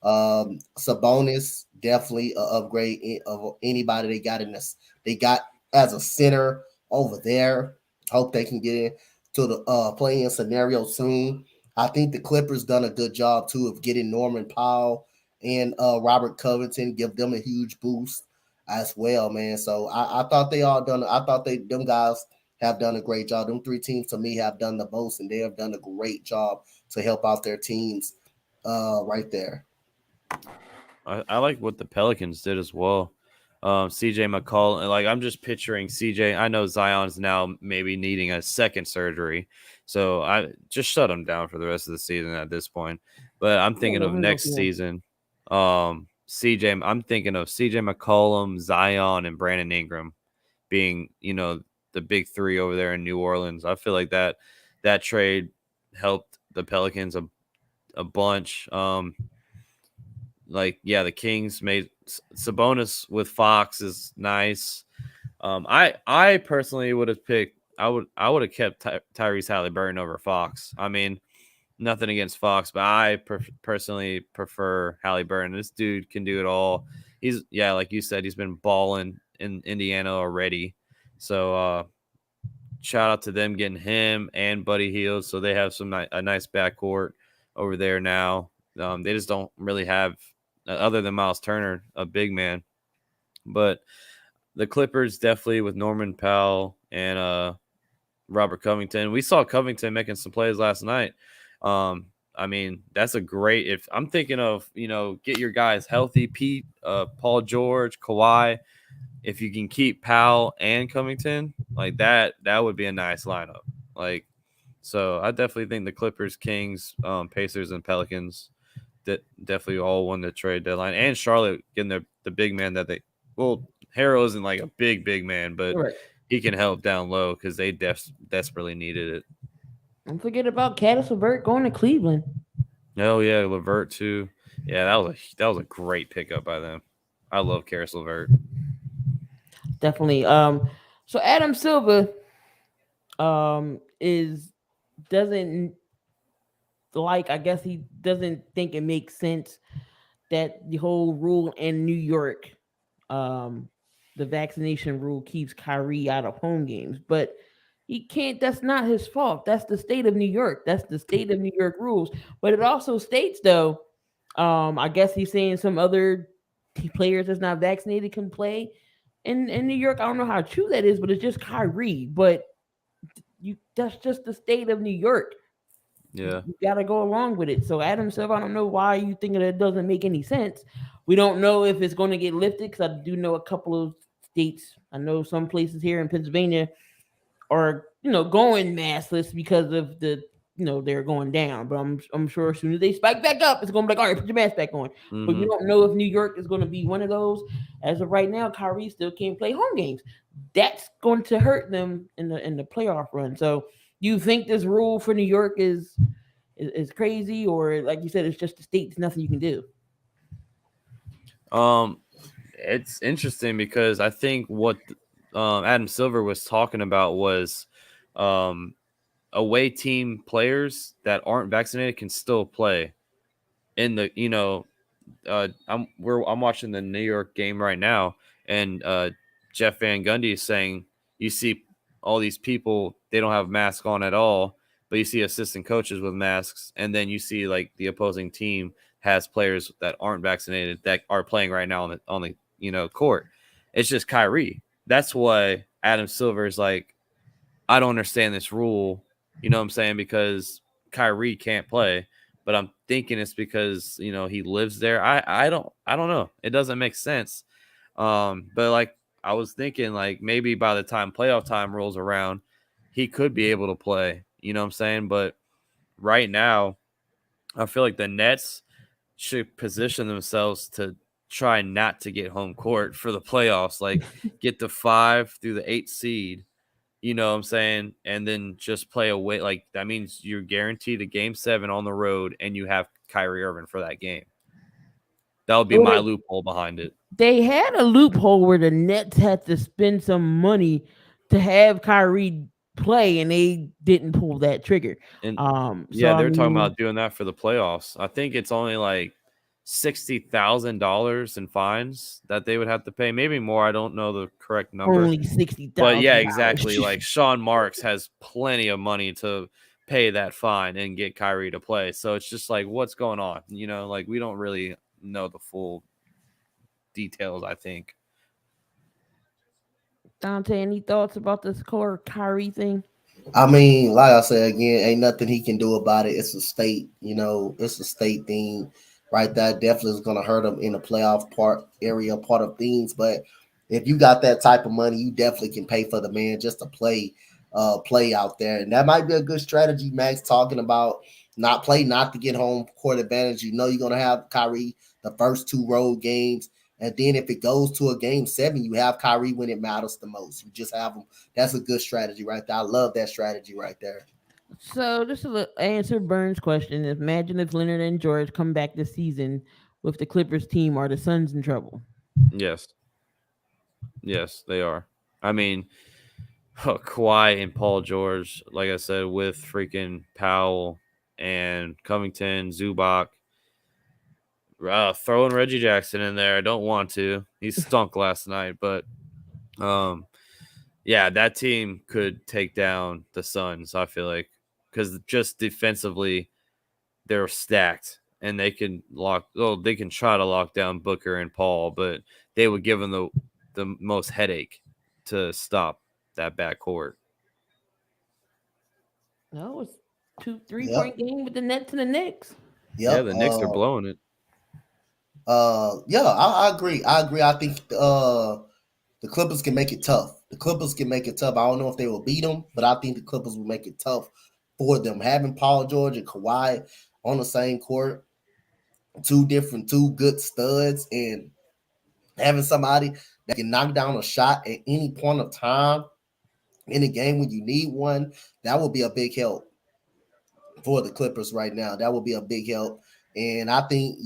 Sabonis definitely an upgrade of anybody they got in this. They got as a center over there. Hope they can get in to the playing scenario soon. I think the Clippers done a good job too of getting Norman Powell and Robert Covington, give them a huge boost as well, man. So I thought they all done. I thought them guys have done a great job. Them three teams to me have done the most, and they have done a great job to help out their teams right there. I like what the Pelicans did as well. CJ McCollum, like I'm just picturing CJ. I know Zion's now maybe needing a second surgery, so I just shut him down for the rest of the season at this point. But I'm thinking of next season. CJ, I'm thinking of CJ McCollum, Zion, and Brandon Ingram being, the big three over there in New Orleans. I feel like that trade helped the Pelicans a bunch. The Kings made Sabonis with Fox is nice. I personally would have picked. I would have kept Tyrese Halliburton over Fox. I mean, nothing against Fox, but I personally prefer Halliburton. This dude can do it all. He's like you said, he's been balling in Indiana already. So shout out to them getting him and Buddy Hield. So they have a nice backcourt over there now. They just don't really have, other than Miles Turner, a big man. But the Clippers definitely with Norman Powell and Robert Covington. We saw Covington making some plays last night. I mean, that's a great. If I'm thinking of, get your guys healthy, Pete, Paul George, Kawhi. If you can keep Powell and Covington, like that would be a nice lineup. Like, so I definitely think the Clippers, Kings, Pacers, and Pelicans that definitely all won the trade deadline. And Charlotte getting the big man that Harrell isn't like a big man, but he can help down low because they desperately needed it. Don't forget about Caris LeVert going to Cleveland. Oh yeah, LeVert too. Yeah, that was a great pickup by them. I love Caris LeVert. Definitely. So Adam Silver doesn't like, I guess he doesn't think it makes sense that the whole rule in New York, the vaccination rule keeps Kyrie out of home games, but he can't. That's not his fault. That's the state of New York. That's the state of New York rules. But it also states, though, I guess he's saying some other players that's not vaccinated can play in New York. I don't know how true that is, but it's just Kyrie. But that's just the state of New York. Yeah, you gotta go along with it. So Adam Silver, I don't know why you think that it doesn't make any sense. We don't know if it's going to get lifted because I do know a couple of states. I know some places here in Pennsylvania are going maskless because of the they're going down. But I'm sure as soon as they spike back up, it's gonna be like, all right, put your mask back on. Mm-hmm. But you don't know if New York is going to be one of those. As of right now, Kyrie still can't play home games. That's going to hurt them in the playoff run. So you think this rule for New York is crazy, or like you said, it's just the state? There's nothing you can do. It's interesting because I think what Adam Silver was talking about was away team players that aren't vaccinated can still play in the I'm watching the New York game right now, and Jeff Van Gundy is saying you see all these people, they don't have masks on at all, but you see assistant coaches with masks, and then you see like the opposing team has players that aren't vaccinated that are playing right now on the court. It's just Kyrie. That's why Adam Silver is like, I don't understand this rule. You know what I'm saying? Because Kyrie can't play, but I'm thinking it's because he lives there. I don't know. It doesn't make sense. But like I was thinking, like maybe by the time playoff time rolls around, he could be able to play. You know what I'm saying? But right now, I feel like the Nets should position themselves to try not to get home court for the playoffs. Like get the 5 through the 8 seed. You know what I'm saying? And then just play away. Like that means you're guaranteed a game 7 on the road, and you have Kyrie Irving for that game. That would be my loophole behind it. They had a loophole where the Nets had to spend some money to have Kyrie play, and they didn't pull that trigger. And they're talking about doing that for the playoffs. I think it's only like $60,000 in fines that they would have to pay, maybe more. I don't know the correct number. Only $60,000. But yeah, exactly. Like Sean Marks has plenty of money to pay that fine and get Kyrie to play. So it's just like, what's going on? You know, like we don't really know the full details, I think. Donte, any thoughts about this core Kyrie thing? I mean, like I said again, ain't nothing he can do about it. It's a state, it's a state thing right there. Definitely is gonna hurt him in the playoff part of things. But if you got that type of money, you definitely can pay for the man just to play out there. And that might be a good strategy, Max, talking about not to get home court advantage. You know you're gonna have Kyrie the first 2 road games. And then if it goes to a game 7, you have Kyrie when it matters the most. You just have him. That's a good strategy right there. I love that strategy right there. So just to answer Burns' question, imagine if Leonard and George come back this season with the Clippers team, are the Suns in trouble? Yes, they are. I mean, Kawhi and Paul George, like I said, with freaking Powell and Covington, Zubac, throwing Reggie Jackson in there. I don't want to. He stunk last night, but yeah, that team could take down the Suns, I feel like, because just defensively, they're stacked and they can try to lock down Booker and Paul, but they would give them the most headache to stop that backcourt. No, it's 2-3 point game with the Nets and the Knicks. Yep. Yeah, the Knicks are blowing it. I agree. I think the Clippers can make it tough. I don't know if they will beat them, but I think the Clippers will make it tough for them. Having Paul George and Kawhi on the same court, two good studs, and having somebody that can knock down a shot at any point of time in a game when you need one, that will be a big help for the Clippers right now. That will be a big help. And I think,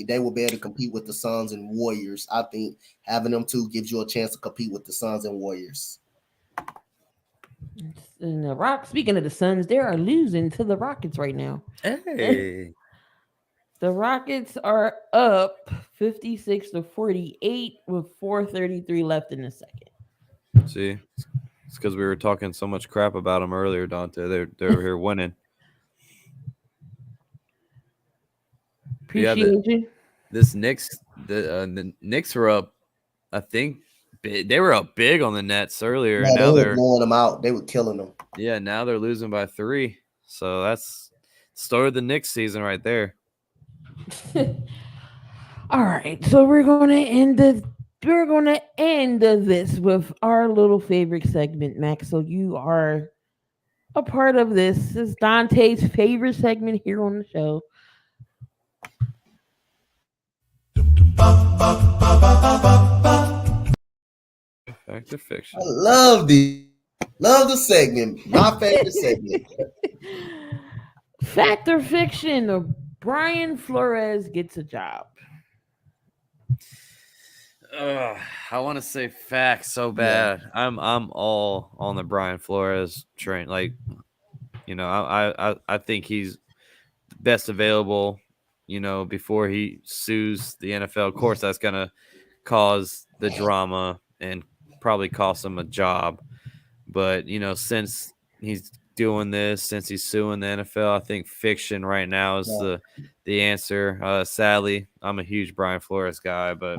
they will be able to compete with the Suns and Warriors. I think having them two gives you a chance to compete with the Suns and Warriors. And the Rock, speaking of the Suns, they are losing to the Rockets right now. Hey. The Rockets are up 56-48 with 4:33 left in the second. See, it's because we were talking so much crap about them earlier, Donte. They're here winning. Appreciate you. This Knicks, the Knicks were up. I think they were up big on the Nets earlier. Yeah, and now they're blowing them out. They were killing them. Yeah, now they're losing by 3. So that's started the Knicks season right there. All right, so we're going to end this with our little favorite segment, Max. So you are a part of this. This is Donte's favorite segment here on the show. Fact or fiction? I love the segment. My favorite segment. Fact or fiction? Brian Flores gets a job. I want to say facts so bad. Yeah. I'm all on the Brian Flores train. Like, I think he's best available. Before he sues the NFL. Of course, that's gonna cause the drama and probably cost him a job. But since he's doing this, since he's suing the NFL, I think fiction right now is the answer. Sadly, I'm a huge Brian Flores guy, but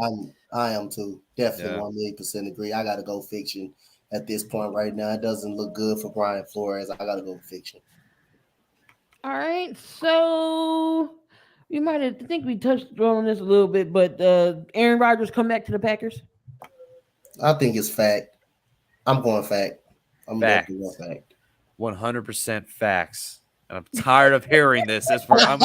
I am too. Definitely 1,000,000% agree. I gotta go fiction at this point right now. It doesn't look good for Brian Flores. I gotta go fiction. All right, so we think we touched on this a little bit, but Aaron Rodgers come back to the Packers? I think it's fact. I'm going fact. I'm definitely going fact. 100% facts. And I'm tired of hearing this. I'm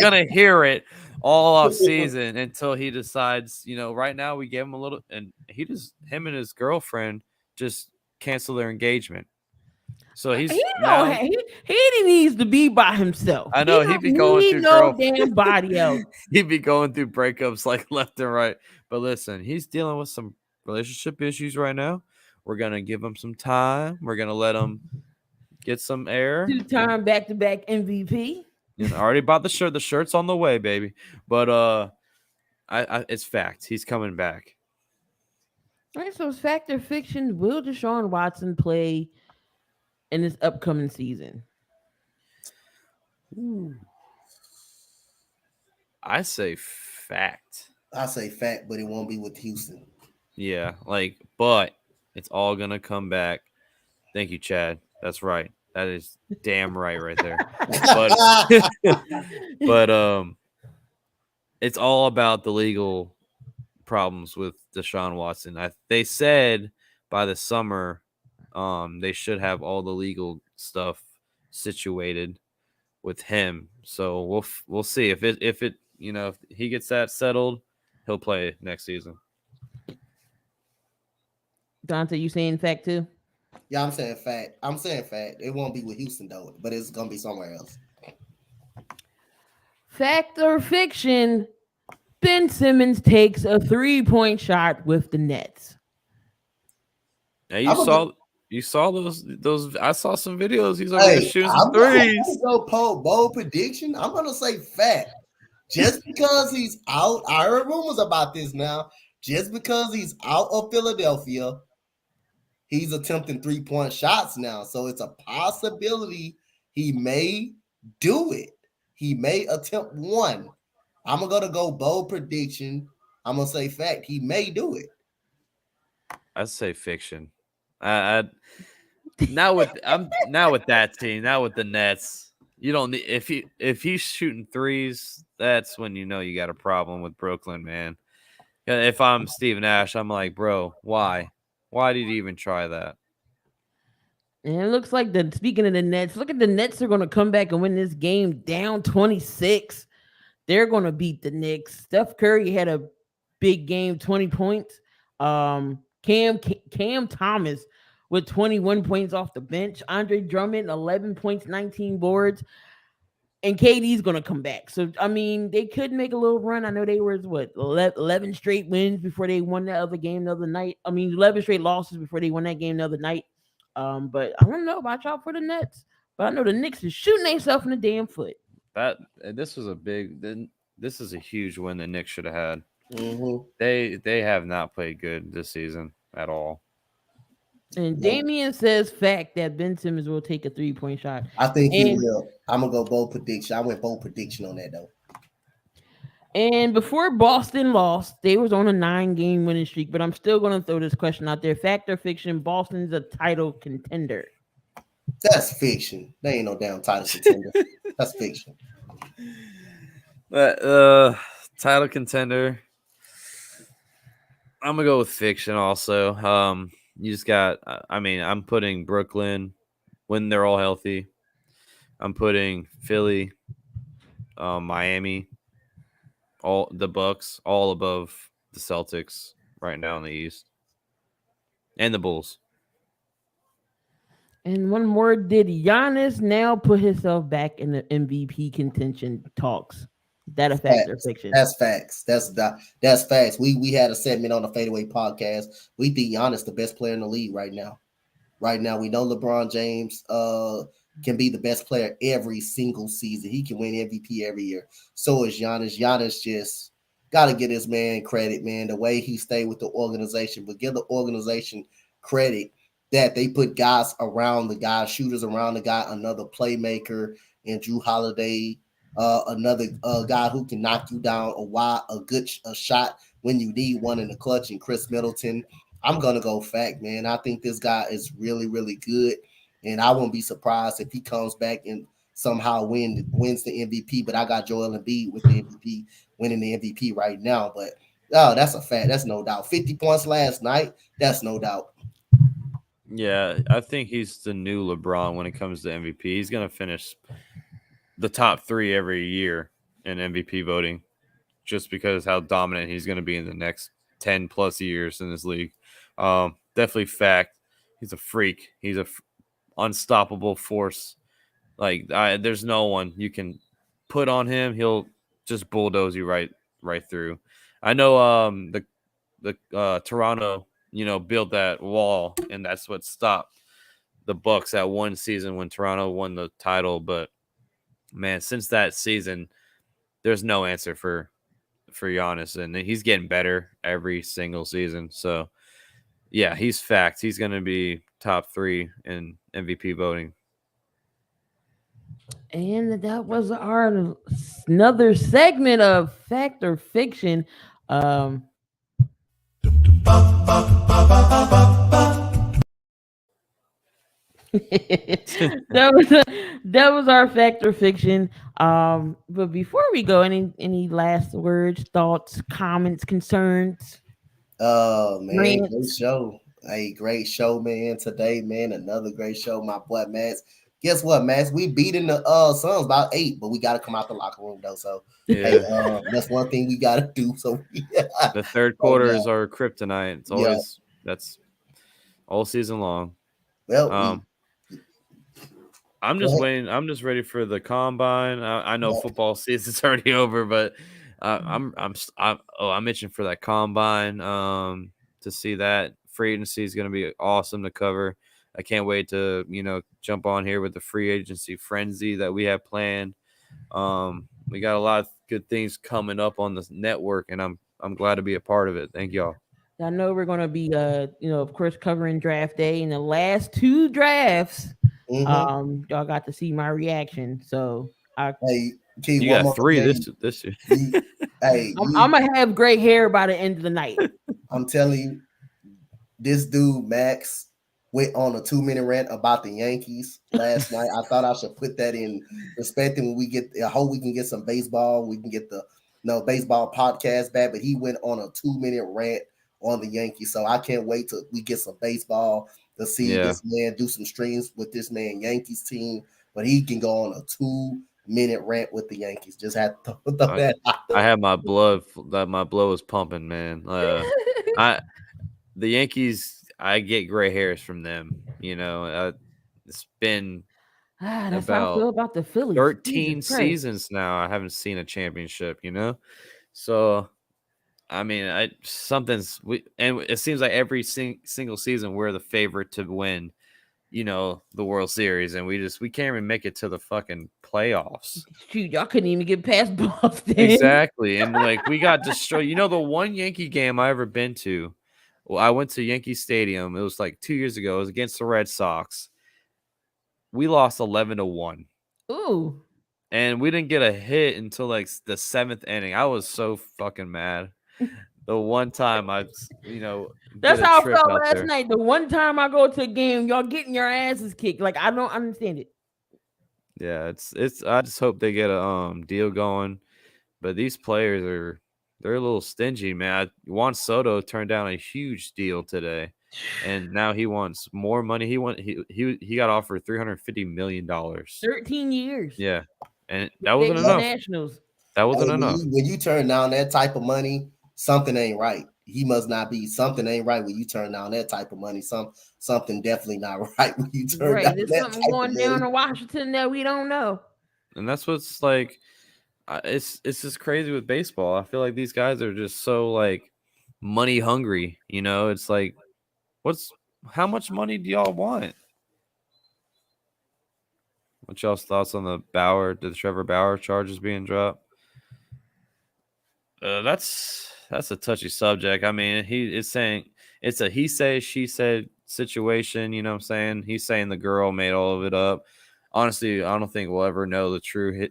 gonna hear it all off season until he decides. Right now we gave him a little, and him and his girlfriend just cancel their engagement. So he needs to be by himself. I know he'd be going through no damn body else. He'd be going through breakups like left and right. But listen, he's dealing with some relationship issues right now. We're gonna give him some time. We're gonna let him get some air. 2-time back-to-back MVP. You know, I already bought the shirt. The shirt's on the way, baby. But it's fact. He's coming back. All right, so it's fact or fiction. Will Deshaun Watson play in this upcoming season? I say fact. I say fact, but it won't be with Houston. Yeah, but it's all gonna come back. Thank you, Chad. That's right. That is damn right there. But it's all about the legal problems with Deshaun Watson. They said by the summer, they should have all the legal stuff situated with him. So we'll see if he gets that settled, he'll play next season. Donte, you saying fact too? Yeah, I'm saying fact. It won't be with Houston though, but it's gonna be somewhere else. Fact or fiction? Ben Simmons takes a 3-point shot with the Nets. Now you saw those. I saw some videos. He's over there shooting some threes. I'm gonna bold prediction. I'm gonna say fact. Just because he's out, I heard rumors about this now. Just because he's out of Philadelphia, he's attempting 3-point shots now. So it's a possibility he may do it. He may attempt one. I'm gonna go bold prediction. I'm gonna say fact. He may do it. I say fiction. Now with that team, now with the Nets, you don't need if he's shooting threes, that's when you know you got a problem with Brooklyn, man. If I'm Steve Nash, I'm like, bro, why? Why did you even try that? And it looks like speaking of the Nets, look at the Nets are going to come back and win this game down 26. They're going to beat the Knicks. Steph Curry had a big game, 20 points. Cam Thomas with 21 points off the bench. Andre Drummond, 11 points, 19 boards. And KD's going to come back. So, I mean, they could make a little run. I know they were, 11 straight wins before they won that other game the other night. 11 straight losses before they won that game the other night. But I don't know. Watch out for the Nets. But I know the Knicks is shooting themselves in the damn foot. This is a huge win the Knicks should have had. Mm-hmm. They have not played good this season at all. And Damian says fact that Ben Simmons will take a 3-point shot. I think he will. I'm gonna go bold prediction. I went bold prediction on that though. And before Boston lost, they was on a 9-game winning streak. But I'm still gonna throw this question out there: fact or fiction? Boston's a title contender. That's fiction. They ain't no damn title contender. That's fiction. But title contender. I'm gonna go with fiction also. You just got. I'm putting Brooklyn when they're all healthy. I'm putting Philly, Miami, all the Bucks, all above the Celtics right now in the East, and the Bulls. And one more: did Giannis now put himself back in the MVP contention talks? Is that a fact or fiction? That's facts. That's facts. We had a segment on the Fadeaway podcast. We think Giannis the best player in the league right now. Right now, we know LeBron James can be the best player every single season. He can win MVP every year. So is Giannis. Giannis just got to get his man credit, man. The way he stayed with the organization, but give the organization credit that they put guys around the guy, shooters around the guy, another playmaker in Drew Holiday. Another guy who can knock you down a shot when you need one in the clutch, and Chris Middleton. I'm gonna go fact, man. I think this guy is really, really good, and I won't be surprised if he comes back and somehow wins the MVP. But I got Joel Embiid with the MVP, winning the MVP right now. But that's a fact. That's no doubt. 50 points last night. That's no doubt. Yeah, I think he's the new LeBron when it comes to MVP. He's gonna finish the top 3 every year in MVP voting, just because how dominant he's going to be in the next 10 plus years in this league. Definitely fact. He's a freak. He's a unstoppable force. There's no one you can put on him. He'll just bulldoze you right through. I know the Toronto, built that wall, and that's what stopped the Bucks that one season when Toronto won the title, but man, since that season, there's no answer for Giannis, and he's getting better every single season. So, yeah, he's fact. He's going to be top 3 in MVP voting. And that was our another segment of Fact or Fiction. that was our Fact or Fiction. But before we go, any last words, thoughts, comments, concerns? Man, great show. Hey, great show, man. Today, man, another great show. My boy Max. Guess what, Max? We beating the Suns about 8, but we got to come out the locker room though. So hey, that's one thing we got to do. So the third quarter is our kryptonite. It's always that's all season long. Well, I'm just waiting. I'm just ready for the combine. I know football season's already over, but I'm itching for that combine. To see that free agency is going to be awesome to cover. I can't wait to jump on here with the free agency frenzy that we have planned. We got a lot of good things coming up on the network, and I'm glad to be a part of it. Thank y'all. I know we're going to be of course covering draft day, and the last 2 drafts. Y'all got to see my reaction. So you got 3 this year. I'm gonna have gray hair by the end of the night. I'm telling you, this dude Max went on a 2-minute rant about the Yankees last night. I thought I should put that in perspective when we get. I hope we can get some baseball. We can get the baseball podcast back. But he went on a 2-minute rant on the Yankees. So I can't wait till we get some baseball to see this man do some streams with this man Yankees team. But he can go on a 2-minute rant with the Yankees. Just had to throw that out there. I have my blood was pumping, man. The Yankees, I get gray hairs from them. It's been that's how I feel about the Phillies. 13 seasons now. I haven't seen a championship. So I mean, and it seems like every single season we're the favorite to win, the World Series, and we can't even make it to the fucking playoffs. Shoot, y'all couldn't even get past Boston. Exactly, and we got destroyed. The one Yankee game I ever been to, well, I went to Yankee Stadium. It was like 2 years ago. It was against the Red Sox. We lost 11-1. Ooh. And we didn't get a hit until like the 7th inning. I was so fucking mad. The one time that's how I felt last night. The one time I go to a game, y'all getting your asses kicked. Like, I don't understand it. Yeah, it's. I just hope they get a deal going. But these players they're a little stingy, man. Juan Soto turned down a huge deal today, and now he wants more money. He got offered $350 million. 13 years. Yeah, and that wasn't enough. Nationals. That wasn't enough. When you turn down that type of money, something ain't right. He must not be. Something ain't right when you turn down that type of money. Something definitely not right when you turn down There's that something type going of down money. in Washington that we don't know. And that's what's like. It's just crazy with baseball. I feel like these guys are just so like money hungry. It's like, how much money do y'all want? What's y'all's thoughts on the Trevor Bauer charges being dropped? That's a touchy subject. I mean, he is saying it's a he said, she said situation. You know what I'm saying? He's saying the girl made all of it up. Honestly, I don't think we'll ever know the true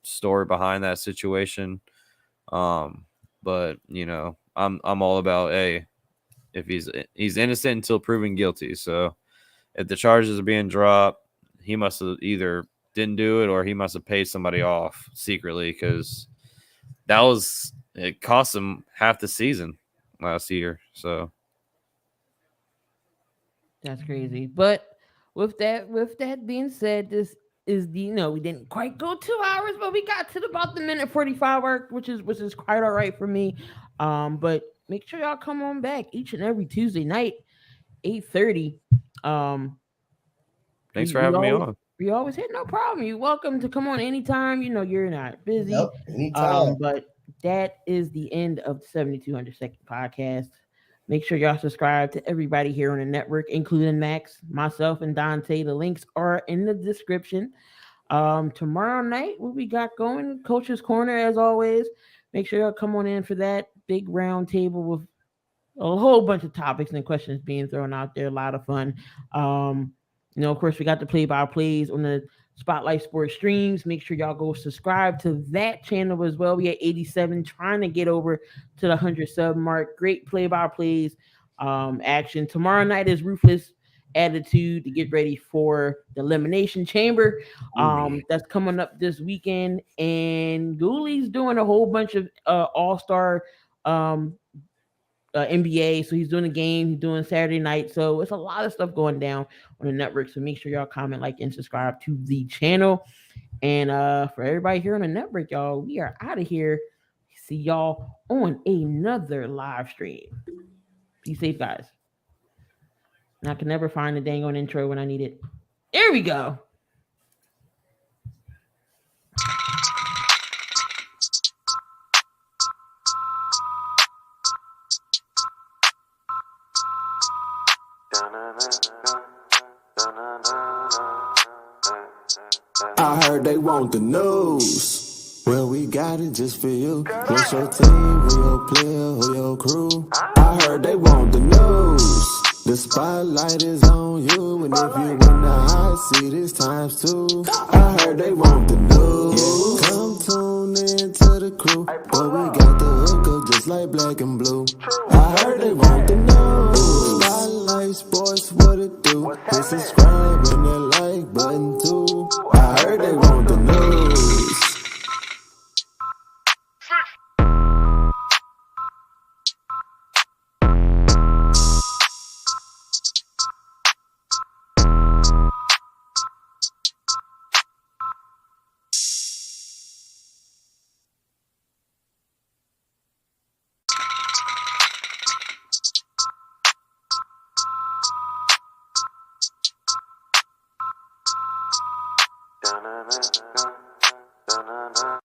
story behind that situation. But I'm all about if he's innocent until proven guilty. So if the charges are being dropped, he must have either didn't do it or he must have paid somebody off secretly, because it cost him half the season last year. So that's crazy. But with that being said, this is we didn't quite go 2 hours, but we got to about the minute 45 mark, which is quite all right for me. But make sure y'all come on back each and every Tuesday night, 8:30. Thanks for having me on. We always hit no problem. You're welcome to come on anytime. You're not busy. Yep, anytime. But that is the end of the 7200 podcast. Make sure y'all subscribe to everybody here on the network, including Max, myself, and Donte. The links are in the description. Tomorrow night, what we got going? Coach's Corner, as always. Make sure y'all come on in for that big round table with a whole bunch of topics and questions being thrown out there. A lot of fun. Of course, we got the play-by-plays on the Spotlight Sports streams. Make sure y'all go subscribe to that channel as well. We at 87, trying to get over to the 100 sub mark. Great play-by-plays action. Tomorrow night is Ruthless Attitude to get ready for the Elimination Chamber. That's coming up this weekend. And Goolie's doing a whole bunch of all-star NBA, so he's doing a game, he's doing Saturday night, so it's a lot of stuff going down on the network. So make sure y'all comment, like, and subscribe to the channel. And for everybody here on the network, y'all, we are out of here. See y'all on another live stream. Be safe, guys. And I can never find the dang on intro when I need it. There we go. I heard they want the news. Well, we got it just for you. What's your team? Who your player? Who your crew? I heard they want the news. The spotlight is on you, and if you in the hot seat, it's times two. I heard they want the news. Come tune in to the crew, but we got the hook up just like black and blue. I heard they want the news. Spotlight Sports, what it do? Hit subscribe and that like button too. I heard they want the news. Da-na-na-na, da-na-na.